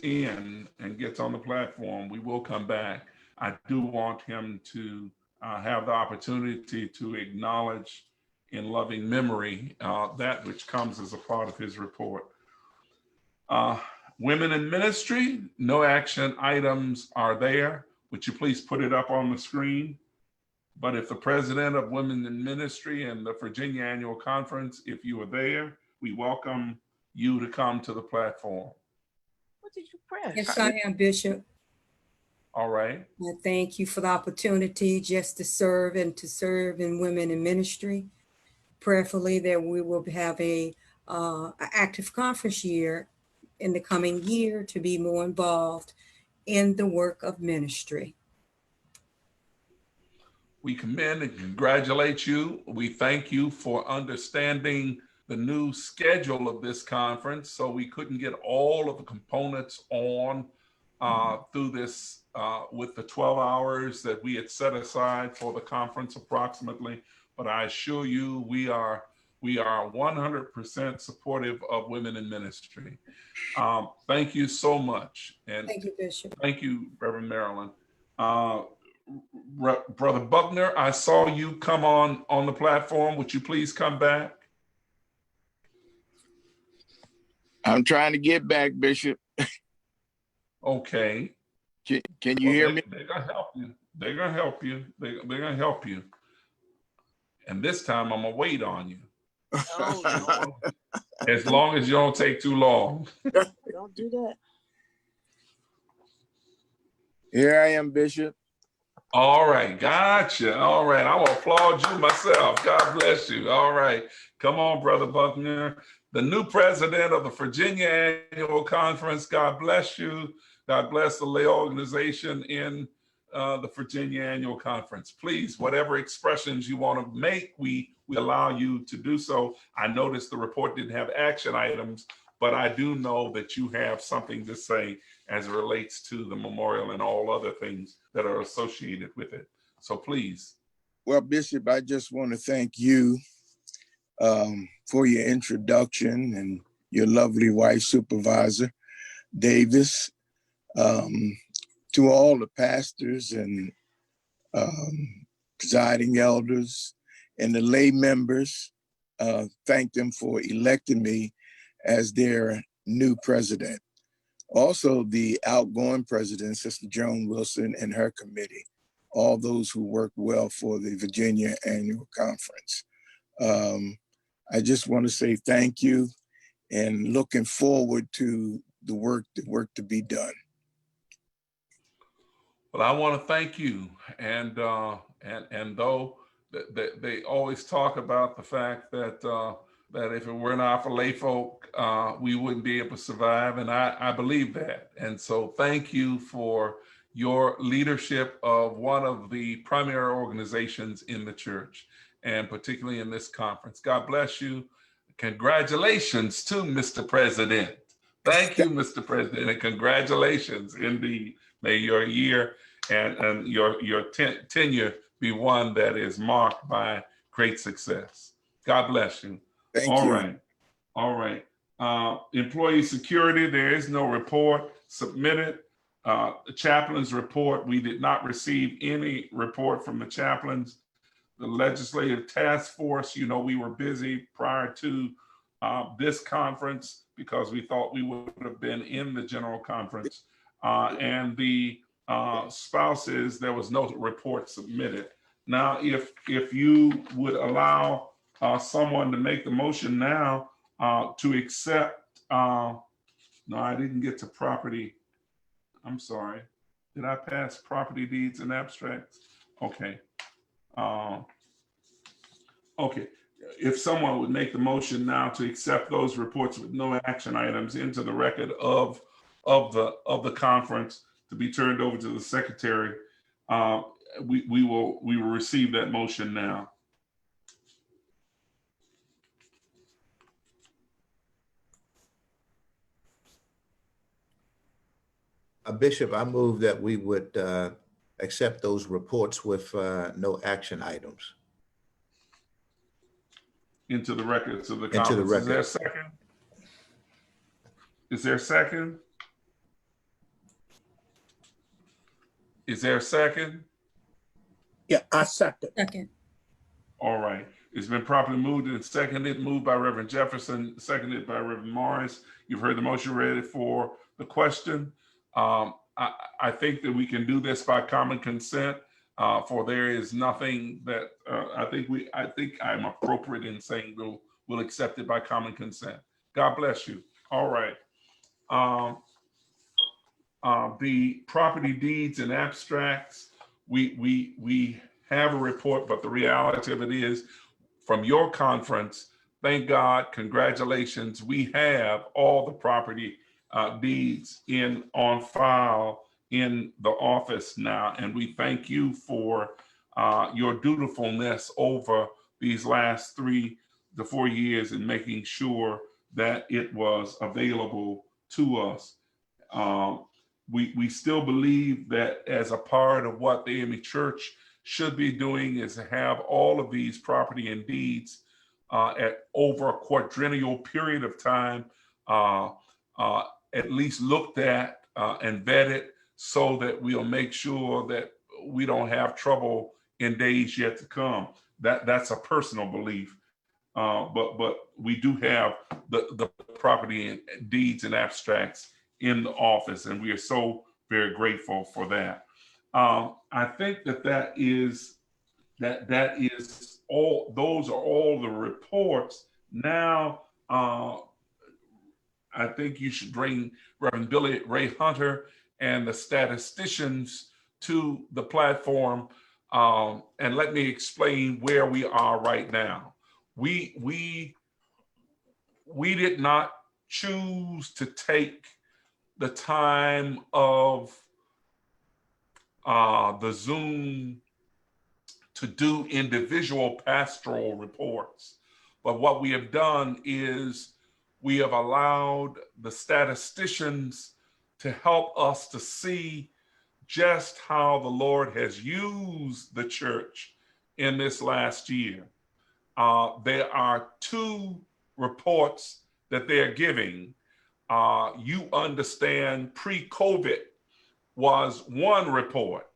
in and gets on the platform. We will come back. I do want him to have the opportunity to acknowledge in loving memory that which comes as a part of his report. Women in ministry, no action items are there. Would you please put it up on the screen? But if the president of Women in Ministry and the Virginia Annual Conference, if you are there, we welcome you to come to the platform. What did you press? Yes, I am, Bishop. All right. I thank you for the opportunity just to serve and to serve in Women in Ministry. Prayerfully that we will have a active conference year in the coming year to be more involved in the work of ministry. We commend and congratulate you. We thank you for understanding the new schedule of this conference, so we couldn't get all of the components on through this with the 12 hours that we had set aside for the conference approximately. But I assure you, we are 100% supportive of women in ministry. Thank you so much. And thank you, Bishop. Thank you, Reverend Marilyn. Brother Buckner, I saw you come on the platform. Would you please come back? I'm trying to get back, Bishop. Okay. Can you hear me? They're gonna help you. They're gonna help you. They're gonna help you. And this time I'm gonna wait on you. Oh, no. As long as you don't take too long. Don't do that. Here I am, Bishop. All right, gotcha. All right, I will applaud you myself. God bless you. All right, come on, Brother Buckner. The new president of the Virginia Annual Conference, God bless you. God bless the lay organization in the Virginia Annual Conference. Please, whatever expressions you want to make, we allow you to do so. I noticed the report didn't have action items, but I do know that you have something to say as it relates to the memorial and all other things that are associated with it. So please. Well, Bishop, I just want to thank you for your introduction and your lovely wife, Supervisor Davis, to all the pastors and presiding elders and the lay members. Thank them for electing me as their new president. Also, the outgoing president, Sister Joan Wilson, and her committee, all those who work well for the Virginia Annual Conference. I just want to say thank you and looking forward to the work to be done. Well, I want to thank you. And though they always talk about the fact that that if it were not for lay folk, we wouldn't be able to survive. And I believe that. And so thank you for your leadership of one of the primary organizations in the church, and particularly in this conference. God bless you. Congratulations to Mr. President. Thank you, Mr. President, and congratulations indeed. May your year and your tenure be one that is marked by great success. God bless you. Thank All you. right. All right. Employee security, there is no report submitted. The chaplain's report, we did not receive any report from the chaplains. The legislative task force, you know, we were busy prior to this conference because we thought we would have been in the general conference. And the spouses, there was no report submitted. Now, if you would allow someone to make the motion now to accept, no, I didn't get to property. I'm sorry. Did I pass property deeds and abstracts? Okay. Okay. If someone would make the motion now to accept those reports with no action items into the record of the conference to be turned over to the secretary, we will receive that motion now. Bishop, I move that we would accept those reports with no action items. Into the records of the Into the conference. record. Is there a second? Is there a second? Is there a second? Yeah, I second. Second. All right. It's been properly moved and seconded, moved by Reverend Jefferson, seconded by Reverend Morris. You've heard the motion, ready for the question. I think that we can do this by common consent, for there is nothing that I think I'm appropriate in saying we'll accept it by common consent. God bless you. All right. The property deeds and abstracts, we have a report, but the reality of it is, from your conference, thank God, congratulations, we have all the property deeds on file in the office now, and we thank you for your dutifulness over these last 3 to 4 years in making sure that it was available to us. We still believe that as a part of what the AME Church should be doing is to have all of these property and deeds at over a quadrennial period of time at least looked at and vetted, so that we'll make sure that we don't have trouble in days yet to come. That's a personal belief, but we do have the property and deeds and abstracts in the office, and we are so very grateful for that. I think that is all. Those are all the reports. Now, I think you should bring Reverend Billy Ray Hunter and the statisticians to the platform, and let me explain where we are right now. We did not choose to take the time of the Zoom to do individual pastoral reports. But what we have done is we have allowed the statisticians to help us to see just how the Lord has used the church in this last year. There are 2 reports that they're giving. You understand, pre-COVID was 1 report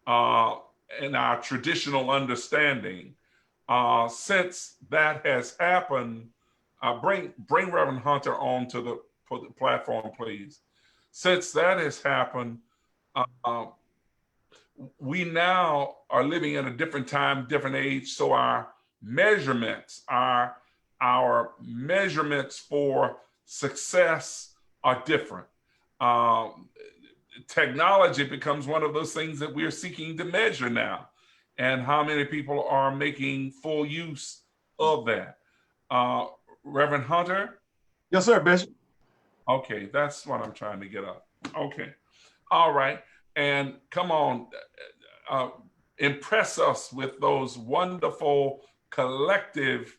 in our traditional understanding. Since that has happened, bring Reverend Hunter on to the platform, please. Since that has happened, we now are living in a different time, different age. So our measurements for success are different. Technology becomes one of those things that we're seeking to measure now, and how many people are making full use of that. Reverend Hunter? Yes, sir, Bishop. Okay, that's what I'm trying to get up. Okay. All right. And come on, impress us with those wonderful collective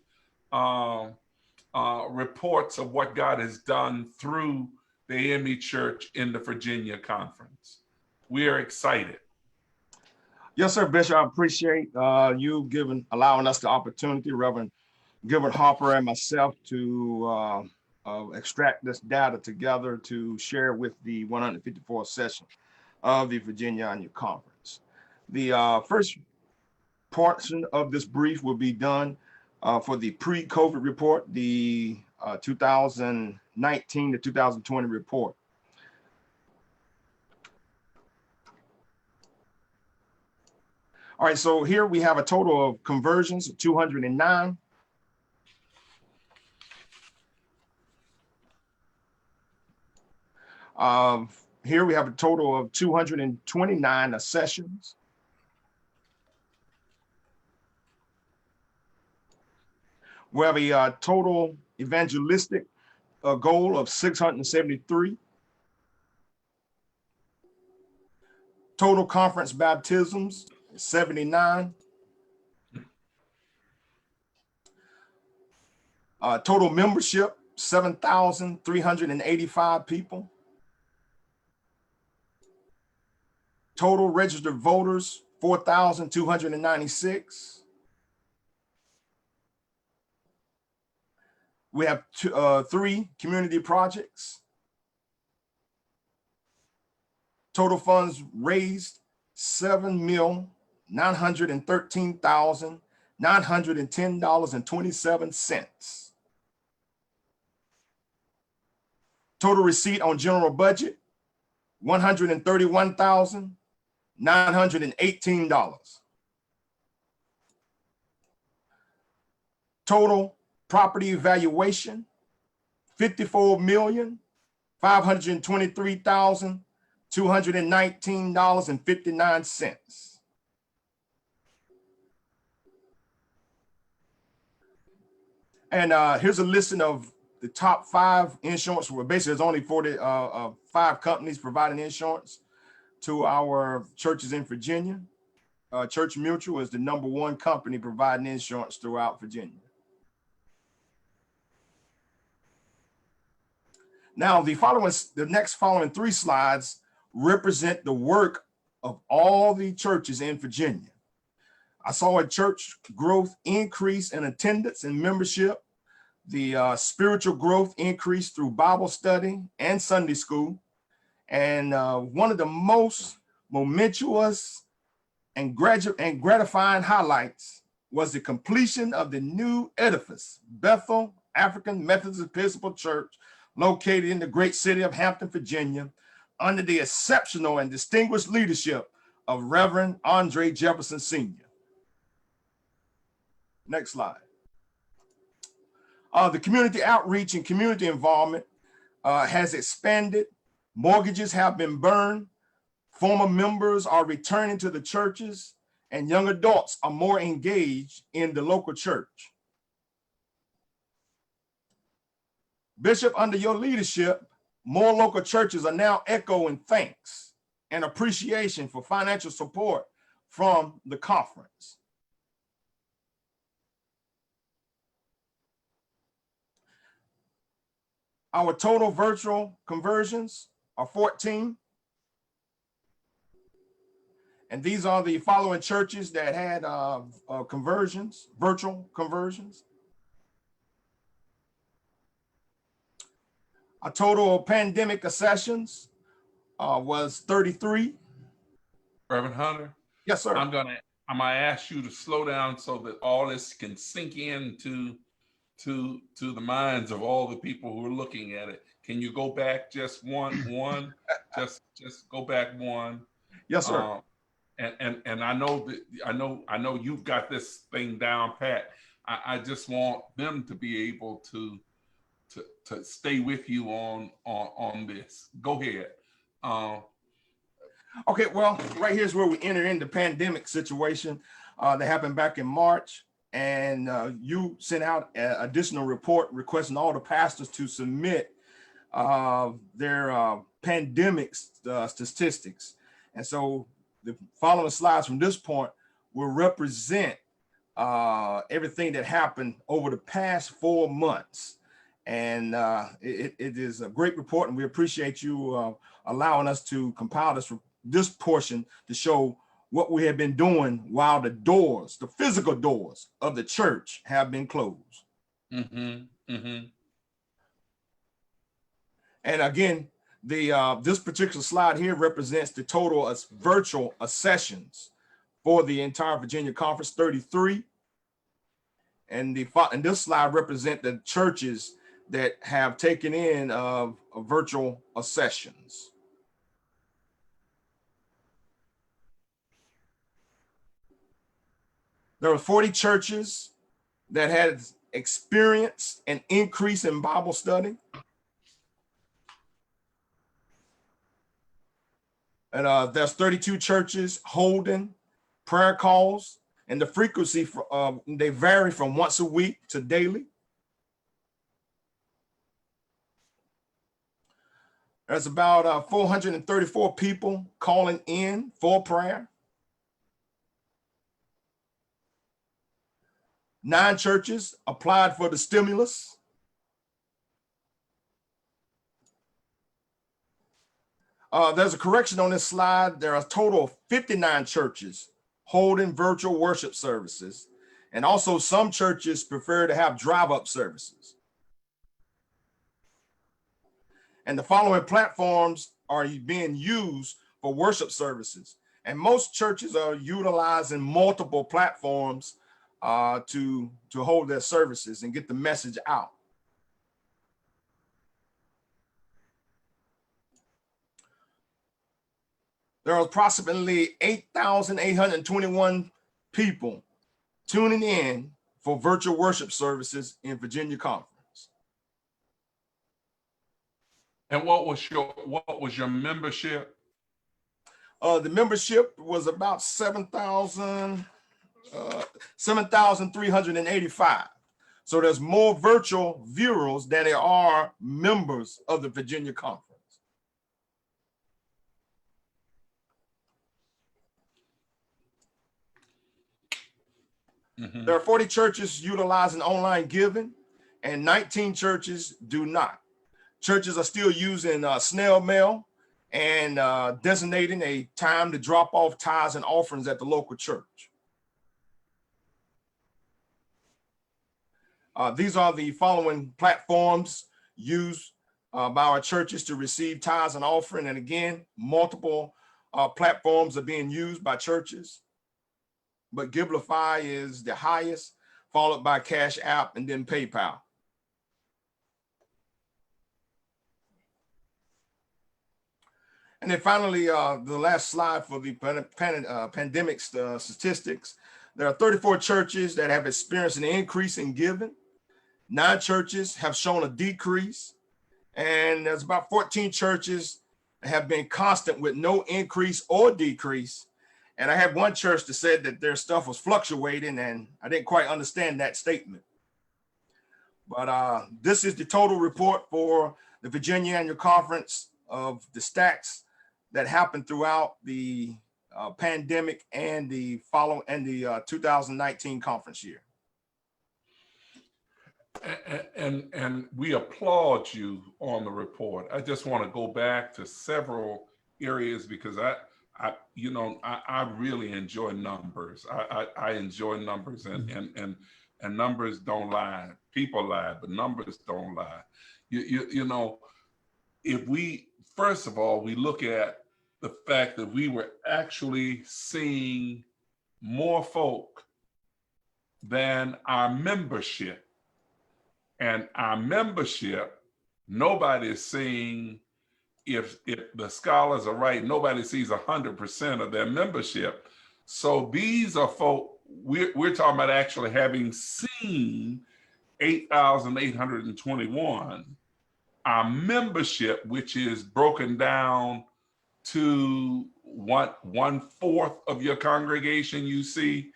reports of what God has done through the AME Church in the Virginia Conference. We are excited. Yes, sir, Bishop. I appreciate you allowing us the opportunity, Reverend Gilbert Harper and myself, to extract this data together to share with the 154th session of the Virginia Annual Conference. The first portion of this brief will be done for the pre-COVID report, the 2019 to 2020 report. All right, so here we have a total of conversions of 209. Here we have a total of 229 accessions. We have a total evangelistic goal of 673. Total conference baptisms, 79. Total membership, 7,385 people. Total registered voters, 4,296. We have 3 community projects. Total funds raised, $7,913,910.27. Total receipt on general budget, $131,918. Total property evaluation, $54,523,219.59. And here's a listing of the top 5 insurance. Well, basically, there's only 5 companies providing insurance to our churches in Virginia. Church Mutual is the #1 company providing insurance throughout Virginia. Now, the next following 3 slides represent the work of all the churches in Virginia. I saw a church growth increase in attendance and membership. The spiritual growth increase through Bible study and Sunday school. And one of the most momentous and gratifying highlights was the completion of the new edifice, Bethel African Methodist Episcopal Church, located in the great city of Hampton, Virginia, under the exceptional and distinguished leadership of Reverend Andre Jefferson Sr. Next slide. The community outreach and community involvement has expanded. Mortgages have been burned. Former members are returning to the churches, and young adults are more engaged in the local church. Bishop, under your leadership, more local churches are now echoing thanks and appreciation for financial support from the conference. Our total virtual conversions are 14. And these are the following churches that had conversions, virtual conversions. Our total pandemic accessions was 33. Reverend Hunter? Yes, sir. I'm gonna ask you to slow down so that all this can sink into to the minds of all the people who are looking at it. Can you go back just one? just go back one. Yes, sir. And I know you've got this thing down pat. I just want them to be able to stay with you on this. Go ahead. Okay, well, right here's where we enter into pandemic situation that happened back in March. and you sent out an additional report requesting all the pastors to submit their pandemic statistics. And so the following slides from this point will represent everything that happened over the past 4 months. And it is a great report, and we appreciate you allowing us to compile this portion to show what we have been doing while the doors, the physical doors of the church have been closed. And again, this particular slide here represents the total of virtual sessions for the entire Virginia Conference, 33. And this slide represents the churches that have taken in virtual sessions. There were 40 churches that had experienced an increase in Bible study. And there's 32 churches holding prayer calls, and the frequency they vary from once a week to daily. There's about 434 people calling in for prayer. 9 churches applied for the stimulus. There's a correction on this slide. There are a total of 59 churches holding virtual worship services, and also some churches prefer to have drive-up services. And the following platforms are being used for worship services, and most churches are utilizing multiple platforms to hold their services and get the message out. There are approximately 8,821 people tuning in for virtual worship services in Virginia Conference. And what was your membership? The membership was about 7,385. So there's more virtual viewers than there are members of the Virginia Conference. There are 40 churches utilizing online giving, and 19 churches do not. Churches are still using snail mail and designating a time to drop off tithes and offerings at the local church. These are the following platforms used by our churches to receive tithes and offering. And again, multiple platforms are being used by churches, but Givelify is the highest, followed by Cash App and then PayPal. And then finally, the last slide for the pandemic statistics. There are 34 churches that have experienced an increase in giving. 9 churches have shown a decrease. And there's about 14 churches that have been constant with no increase or decrease. And I had one church that said that their stuff was fluctuating, and I didn't quite understand that statement. But this is the total report for the Virginia Annual Conference of the stats that happened throughout the pandemic and the 2019 conference year. And we applaud you on the report. I just want to go back to several areas because I really enjoy numbers. I enjoy numbers, and numbers don't lie. People lie, but numbers don't lie. You know, if we, first of all, we look at the fact that we were actually seeing more folk than our membership. And our membership, nobody is seeing, if the scholars are right, nobody sees 100% of their membership. So these are folk, we're talking about actually having seen 8,821. Our membership, which is broken down to 1/4 of your congregation, you see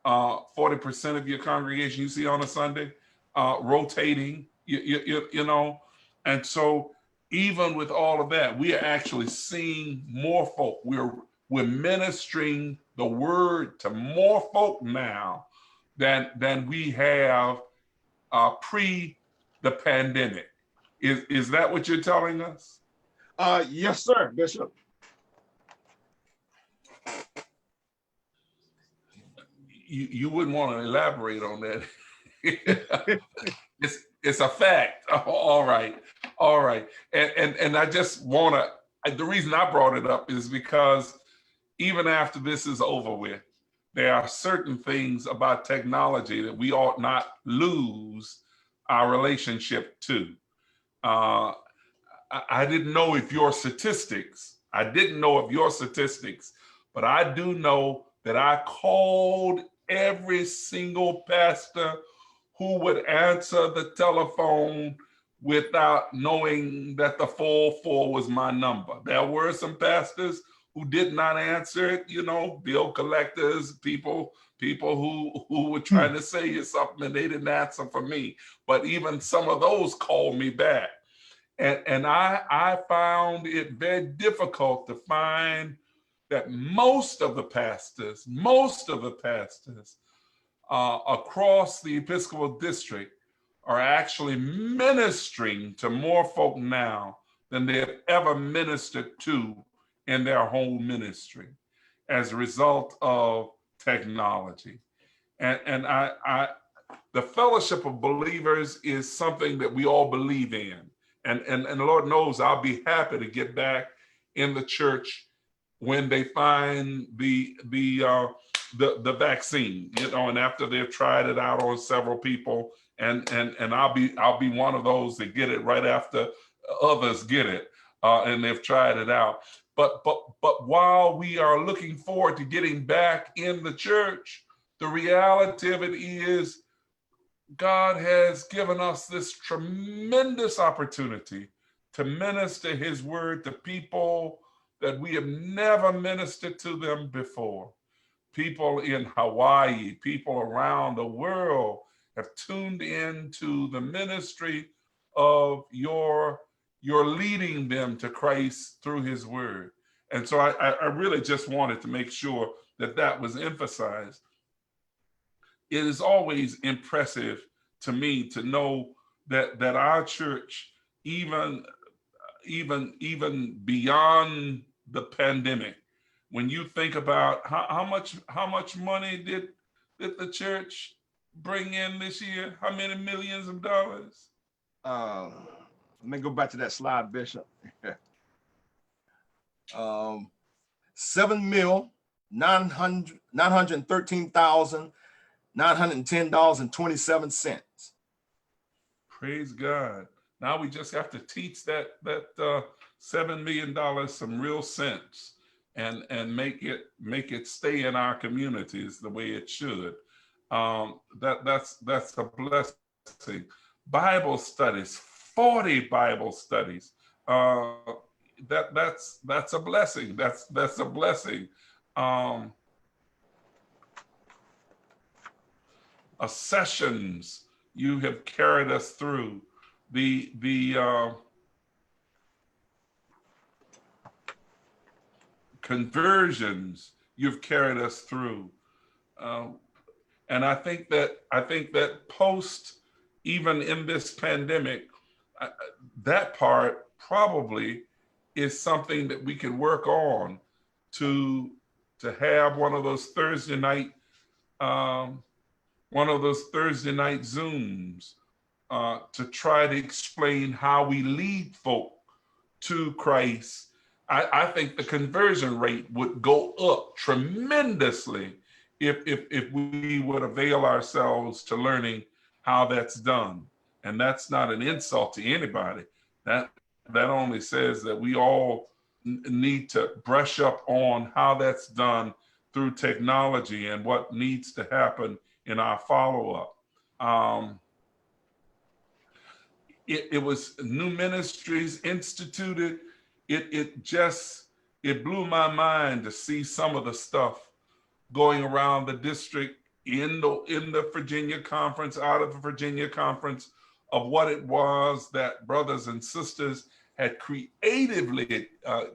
40% of your congregation you see on a Sunday, rotating, you know. And so even with all of that, we are actually seeing more folk. We're ministering the word to more folk now than we have pre the pandemic. Is that what you're telling us? Yes, sir, Bishop. You wouldn't want to elaborate on that. It's a fact. Oh, all right. And I just want to. The reason I brought it up is because even after this is over with, there are certain things about technology that we ought not lose our relationship to. I didn't know if your statistics. I didn't know of your statistics, but I do know that I called every single pastor who would answer the telephone without knowing that the 404 was my number. There were some pastors who did not answer it, you know, bill collectors, people who were trying to say you something and they didn't answer for me. But even some of those called me back. And I found it very difficult to find that most of the pastors across the Episcopal District are actually ministering to more folk now than they have ever ministered to in their whole ministry as a result of technology. And the fellowship of believers is something that we all believe in. And the Lord knows I'll be happy to get back in the church when they find the vaccine, you know, and after they've tried it out on several people, and I'll be one of those that get it right after others get it, and they've tried it out. But while we are looking forward to getting back in the church, the reality of it is God has given us this tremendous opportunity to minister his word to people that we have never ministered to them before. People in Hawaii, people around the world have tuned into the ministry of your leading them to Christ through his word. And so I really just wanted to make sure that that was emphasized. It is always impressive to me to know that our church, even beyond the pandemic, when you think about how much money did the church bring in this year? How many millions of dollars? Let me go back to that slide, Bishop. 7,913,910.27. Praise God. Now we just have to teach that $7 million some real sense and make it stay in our communities the way it should. That's a blessing. Bible studies, 40 Bible studies. That's a blessing. That's a blessing. Sessions you have carried us through. The conversions you've carried us through. And I think that post, even in this pandemic, that part probably is something that we can work on to have one of those Thursday night Zooms to try to explain how we lead folk to Christ. I think the conversion rate would go up tremendously if we would avail ourselves to learning how that's done. And that's not an insult to anybody. That only says that we all need to brush up on how that's done through technology and what needs to happen in our follow-up. It was new ministries instituted. It blew my mind to see some of the stuff going around the district in the Virginia conference, out of the Virginia conference, of what it was that brothers and sisters had creatively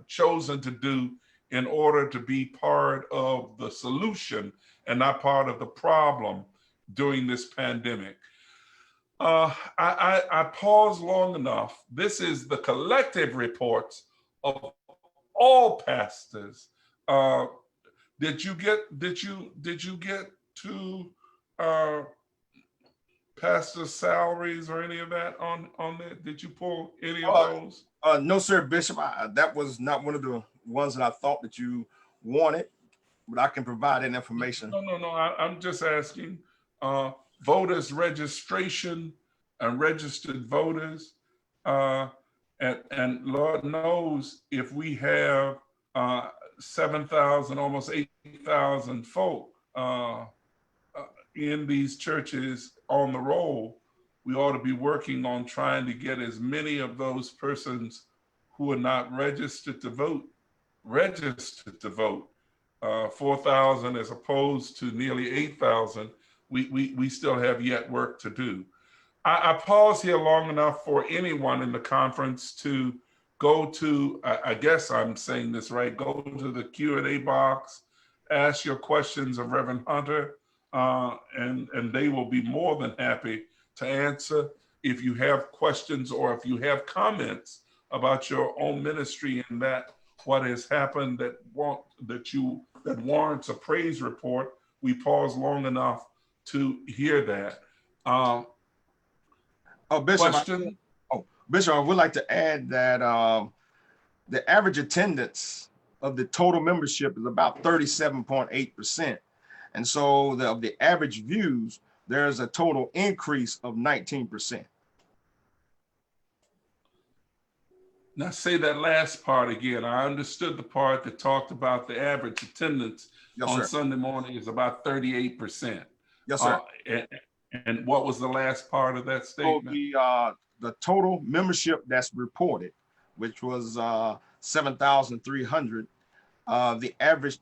chosen to do in order to be part of the solution and not part of the problem during this pandemic. I paused long enough. This is the collective reports of all pastors. Did you get to pastor salaries or any of that on there? Did you pull any of those? No, sir, Bishop. That was not one of the ones that I thought that you wanted, but I can provide that information. No. I'm just asking. Voters registration and registered voters, and Lord knows if we have 7,000, almost 8,000 folk in these churches on the roll, we ought to be working on trying to get as many of those persons who are not registered to vote, registered to vote. 4,000 as opposed to nearly 8,000, we still have yet work to do. I pause here long enough for anyone in the conference to go to, I guess I'm saying this right, go to the Q&A box, ask your questions of Reverend Hunter, and they will be more than happy to answer. If you have questions or if you have comments about your own ministry and that what has happened that warrants a praise report, we pause long enough to hear that. Bishop, I would like to add that the average attendance of the total membership is about 37.8%. And so of the average views, there's a total increase of 19%. Now say that last part again. I understood the part that talked about the average attendance on Sunday morning is about 38%. Yes, sir. And what was the last part of that statement? So the total membership that's reported, which was 7,300, the average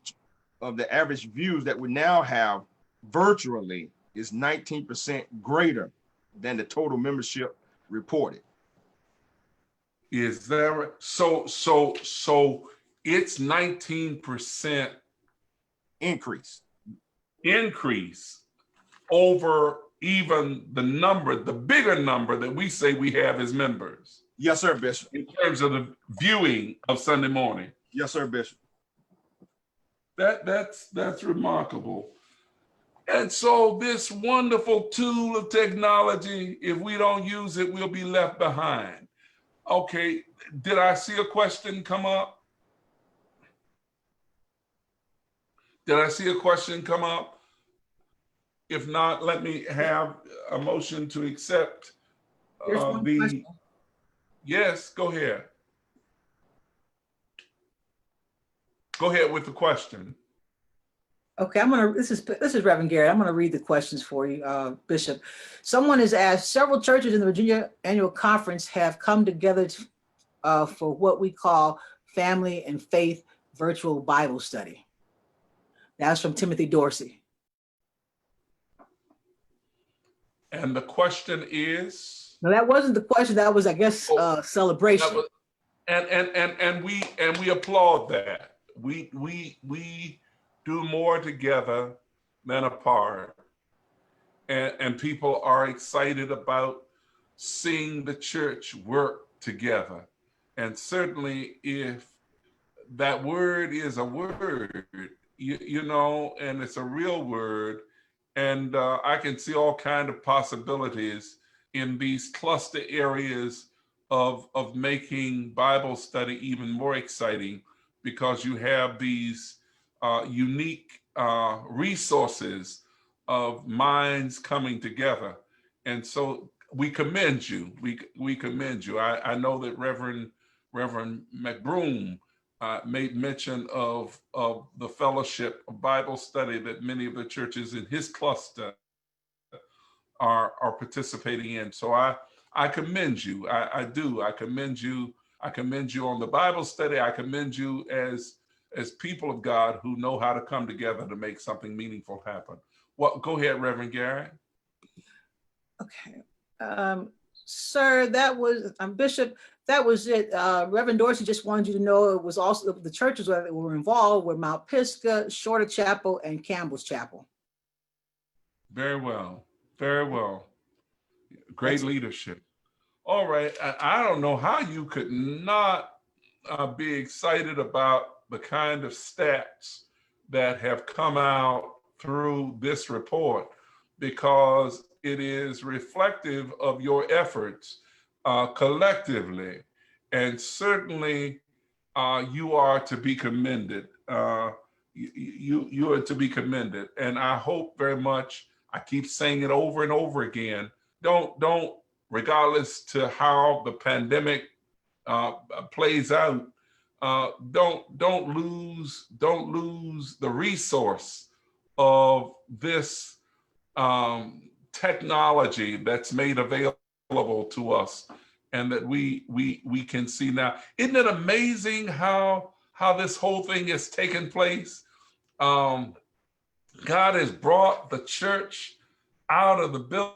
views that we now have virtually is 19% greater than the total membership reported. Is there so it's 19% increase over even the bigger number that we say we have as members? Yes, sir, Bishop. In terms of the viewing of Sunday morning? Yes, sir, Bishop. That's remarkable. And so this wonderful tool of technology, if we don't use it, we'll be left behind. Okay, did I see a question come up? Did I see a question come up? If not, let me have a motion to accept Yes, go ahead. Go ahead with the question. Okay, this is Reverend Garrett. I'm gonna read the questions for you, Bishop. Someone has asked, several churches in the Virginia Annual Conference have come together for what we call family and faith virtual Bible study. That's from Timothy Dorsey. And the question is? No, that wasn't the question. That was, I guess, celebration. And we applaud that. We do more together than apart. And people are excited about seeing the church work together. And certainly if that word is a word, you know, and it's a real word, and I can see all kinds of possibilities in these cluster areas of making Bible study even more exciting, because you have these unique resources of minds coming together. And so we commend you. We commend you. I know that Reverend McBroom made mention of the fellowship of Bible study that many of the churches in his cluster are participating in. So I commend you. I do. I commend you. I commend you on the Bible study. I commend you as people of God who know how to come together to make something meaningful happen. Well, go ahead, Reverend Garrett. Okay. Sir, that was, Bishop, that was it. Reverend Dorsey just wanted you to know it was also the churches that were involved were Mount Pisgah, Shorter Chapel, and Campbell's Chapel. Very well. Very well. Great leadership. All right. I don't know how you could not be excited about the kind of stats that have come out through this report, because it is reflective of your efforts collectively. And certainly you are to be commended. You are to be commended. And I hope very much, I keep saying it over and over again, don't, regardless to how the pandemic plays out, don't lose the resource of this technology that's made available to us, and that we can see now. Isn't it amazing how this whole thing has taken place? God has brought the church out of the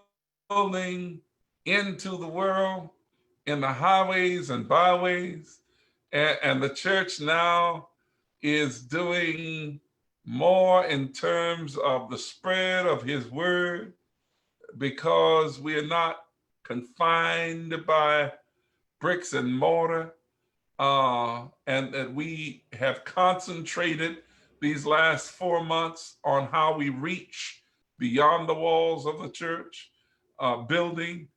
building into the world, in the highways and byways, and the church now is doing more in terms of the spread of his word, because we are not confined by bricks and mortar, and that we have concentrated these last 4 months on how we reach beyond the walls of the church building.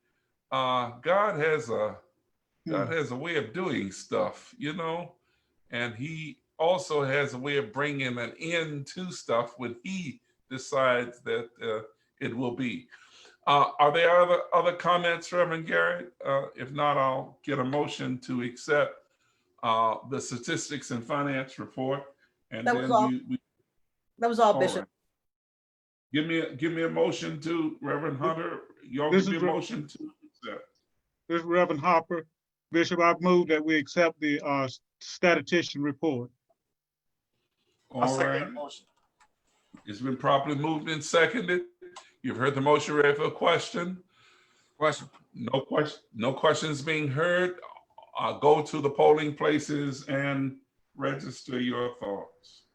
God has a way of doing stuff, you know, and he also has a way of bringing an end to stuff when he decides that it will be. Are there other comments, Reverend Garrett? If not, I'll get a motion to accept the statistics and finance report. And That was all. That was all, Bishop. Right. Give me a motion to, Reverend Hunter. Y'all give me a motion to accept. This is Reverend Harper. Bishop, I've moved that we accept the statistician report. All right. It's been properly moved and seconded. You've heard the motion. Ready for a question? Question. No questions being heard. Go to the polling places and register your thoughts.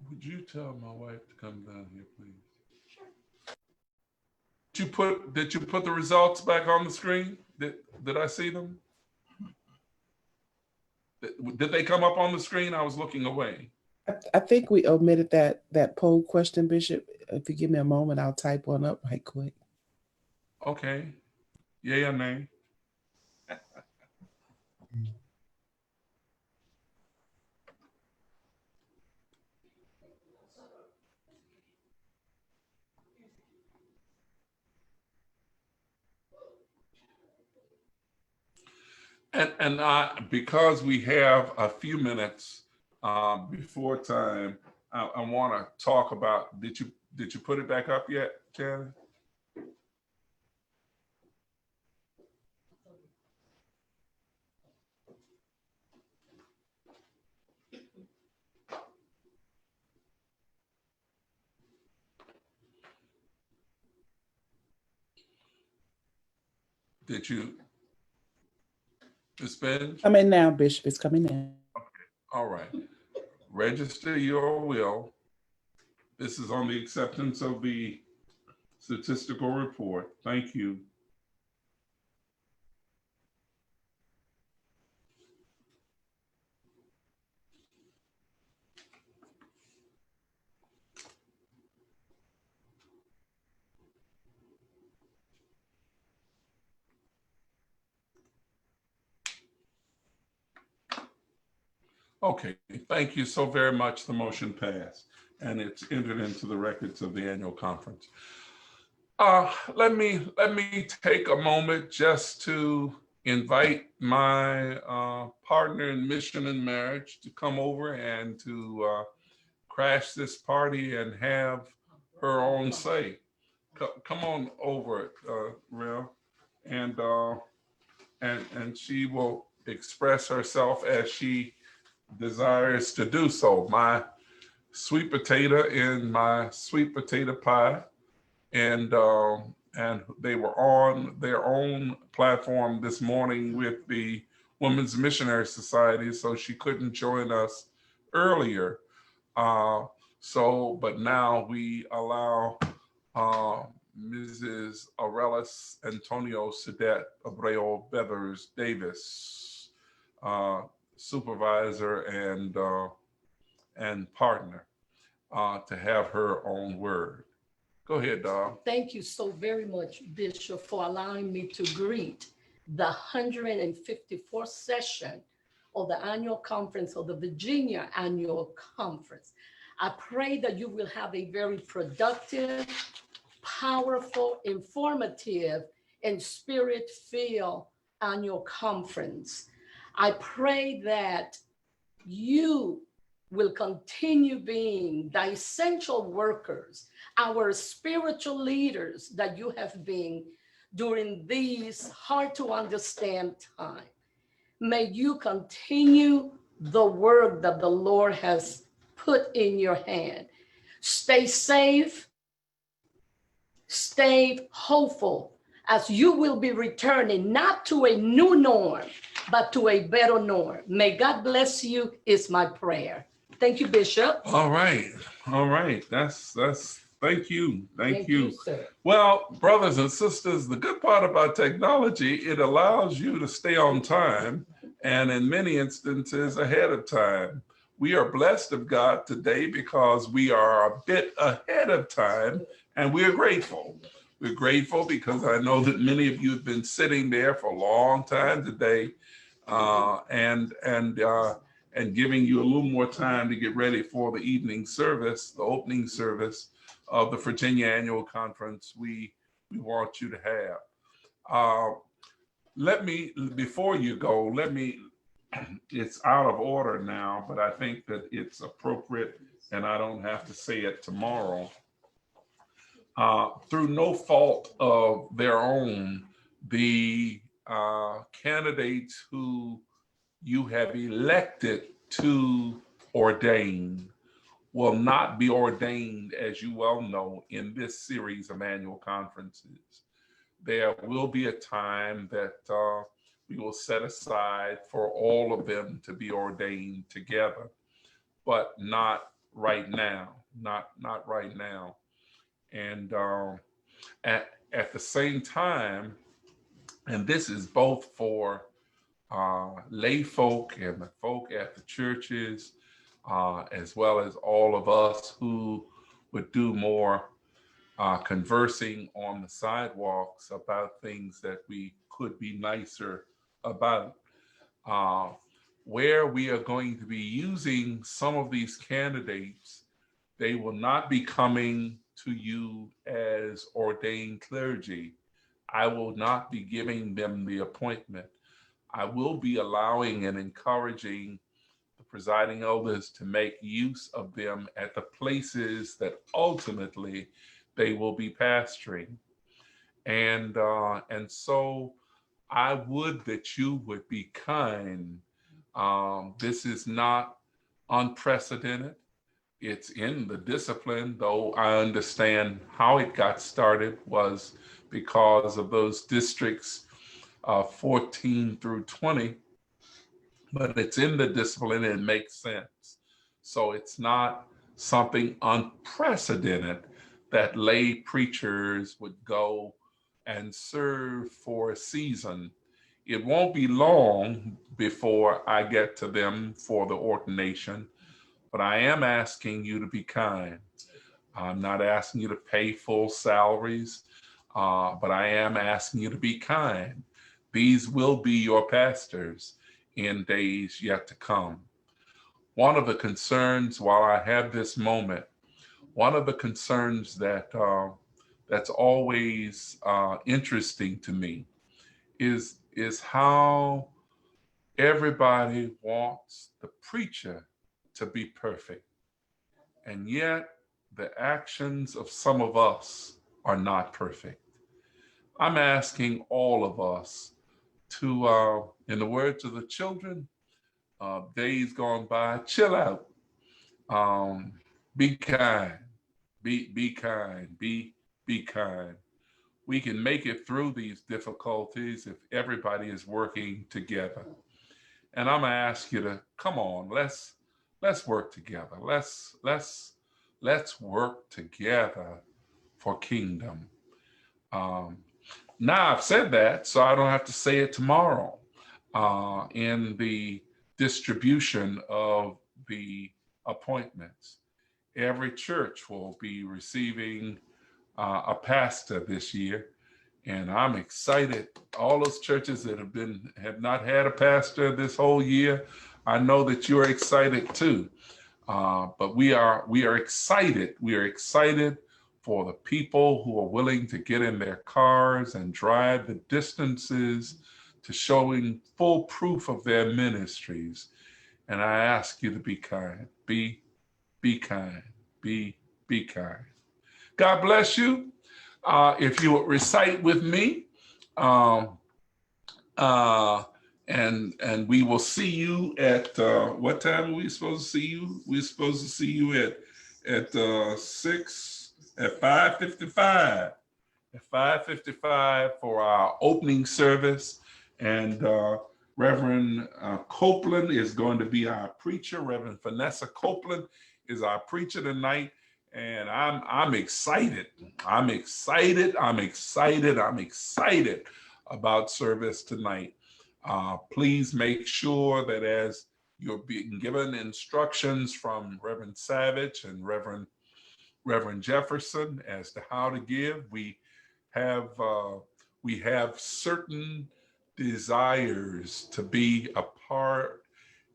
Would you tell my wife to come down here, please? Sure. Did you put the results back on the screen? Did I see them? Did they come up on the screen? I was looking away. I think we omitted that poll question, Bishop. If you give me a moment, I'll type one up right quick. Okay. Yay or nay? And because we have a few minutes before time, I want to talk about, did you put it back up yet, Shannon? Did you? Ms. Benj? Coming now, Bishop. It's coming now. Okay. All right. Register your will. This is on the acceptance of the statistical report. Thank you. Okay, thank you so very much. The motion passed. and it's entered into the records of the annual conference. Let me take a moment just to invite my partner in mission and marriage to come over and to crash this party and have her own say. Come on over, Real, and she will express herself as she desires to do so. My sweet potato in my sweet potato pie, and they were on their own platform this morning with the Women's Missionary Society, so she couldn't join us earlier. But now we allow Mrs. Aurelis Antonio Cadet Abreu Beathers Davis, supervisor and partner, to have her own word. Go ahead, Dog. Thank you so very much, Bishop, for allowing me to greet the 154th session of the annual conference of the Virginia Annual Conference. I pray that you will have a very productive, powerful, informative, and spirit-filled annual conference. I pray that you will continue being the essential workers, our spiritual leaders that you have been during these hard to understand times. May you continue the work that the Lord has put in your hand. Stay safe, stay hopeful, as you will be returning not to a new norm, but to a better norm. May God bless you is my prayer. Thank you, Bishop. All right. That's thank you. Thank you. Sir. Well, brothers and sisters, the good part about technology, it allows you to stay on time, and in many instances ahead of time. We are blessed of God today because we are a bit ahead of time, and we are grateful. We're grateful because I know that many of you have been sitting there for a long time today, and giving you a little more time to get ready for the evening service, the opening service of the Virginia Annual Conference we want you to have. Before you go, it's out of order now, but I think that it's appropriate and I don't have to say it tomorrow. Through no fault of their own, the candidates who you have elected to ordain will not be ordained, as you well know, in this series of annual conferences. There will be a time that we will set aside for all of them to be ordained together, but not right now, not right now. And at the same time, and this is both for lay folk and the folk at the churches, as well as all of us who would do more conversing on the sidewalks about things that we could be nicer about. Where we are going to be using some of these candidates, they will not be coming to you as ordained clergy. I will not be giving them the appointment. I will be allowing and encouraging the presiding elders to make use of them at the places that ultimately they will be pastoring. And so I would that you would be kind. This is not unprecedented. It's in the discipline, though I understand how it got started was because of those districts 14 through 20, but it's in the discipline and it makes sense. So it's not something unprecedented that lay preachers would go and serve for a season. It won't be long before I get to them for the ordination, but I am asking you to be kind. I'm not asking you to pay full salaries, but I am asking you to be kind. These will be your pastors in days yet to come. One of the concerns while I have this moment one of the concerns that that's always interesting to me is how everybody wants the preacher to be perfect, and yet the actions of some of us are not perfect. I'm asking all of us to, in the words of the children, days gone by, chill out, be kind, be kind, be kind. We can make it through these difficulties if everybody is working together. And I'm gonna ask you to come on, let's work together. Let's work together for kingdom. Now I've said that, so I don't have to say it tomorrow in the distribution of the appointments. Every church will be receiving a pastor this year, and I'm excited. All those churches that have not had a pastor this whole year, I know that you're excited too. But we are excited. We are excited for the people who are willing to get in their cars and drive the distances to showing full proof of their ministries. And I ask you to be kind. Be kind. Be kind. God bless you. If you would recite with me, and we will see you at what time are we supposed to see you? We're supposed to see you at 5:55. At 5:55 for our opening service, and Reverend Copeland is going to be our preacher. Reverend Vanessa Copeland is our preacher tonight. And I'm excited. I'm excited about service tonight. Please make sure that as you're being given instructions from Reverend Savage and Reverend Jefferson as to how to give, we have certain desires to be a part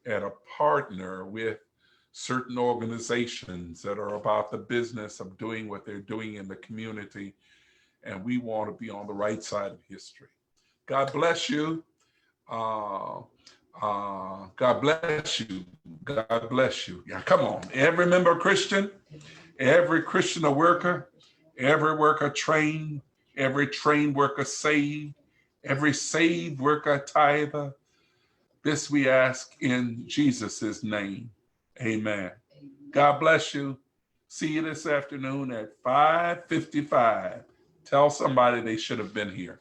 and a partner with certain organizations that are about the business of doing what they're doing in the community. And we want to be on the right side of history. God bless you. God bless you. God bless you. Yeah, come on. Every member Christian, every Christian a worker, every worker trained, every trained worker saved, every saved worker tither. This we ask in Jesus' name. Amen. God bless you. See you this afternoon at 5:55. Tell somebody they should have been here.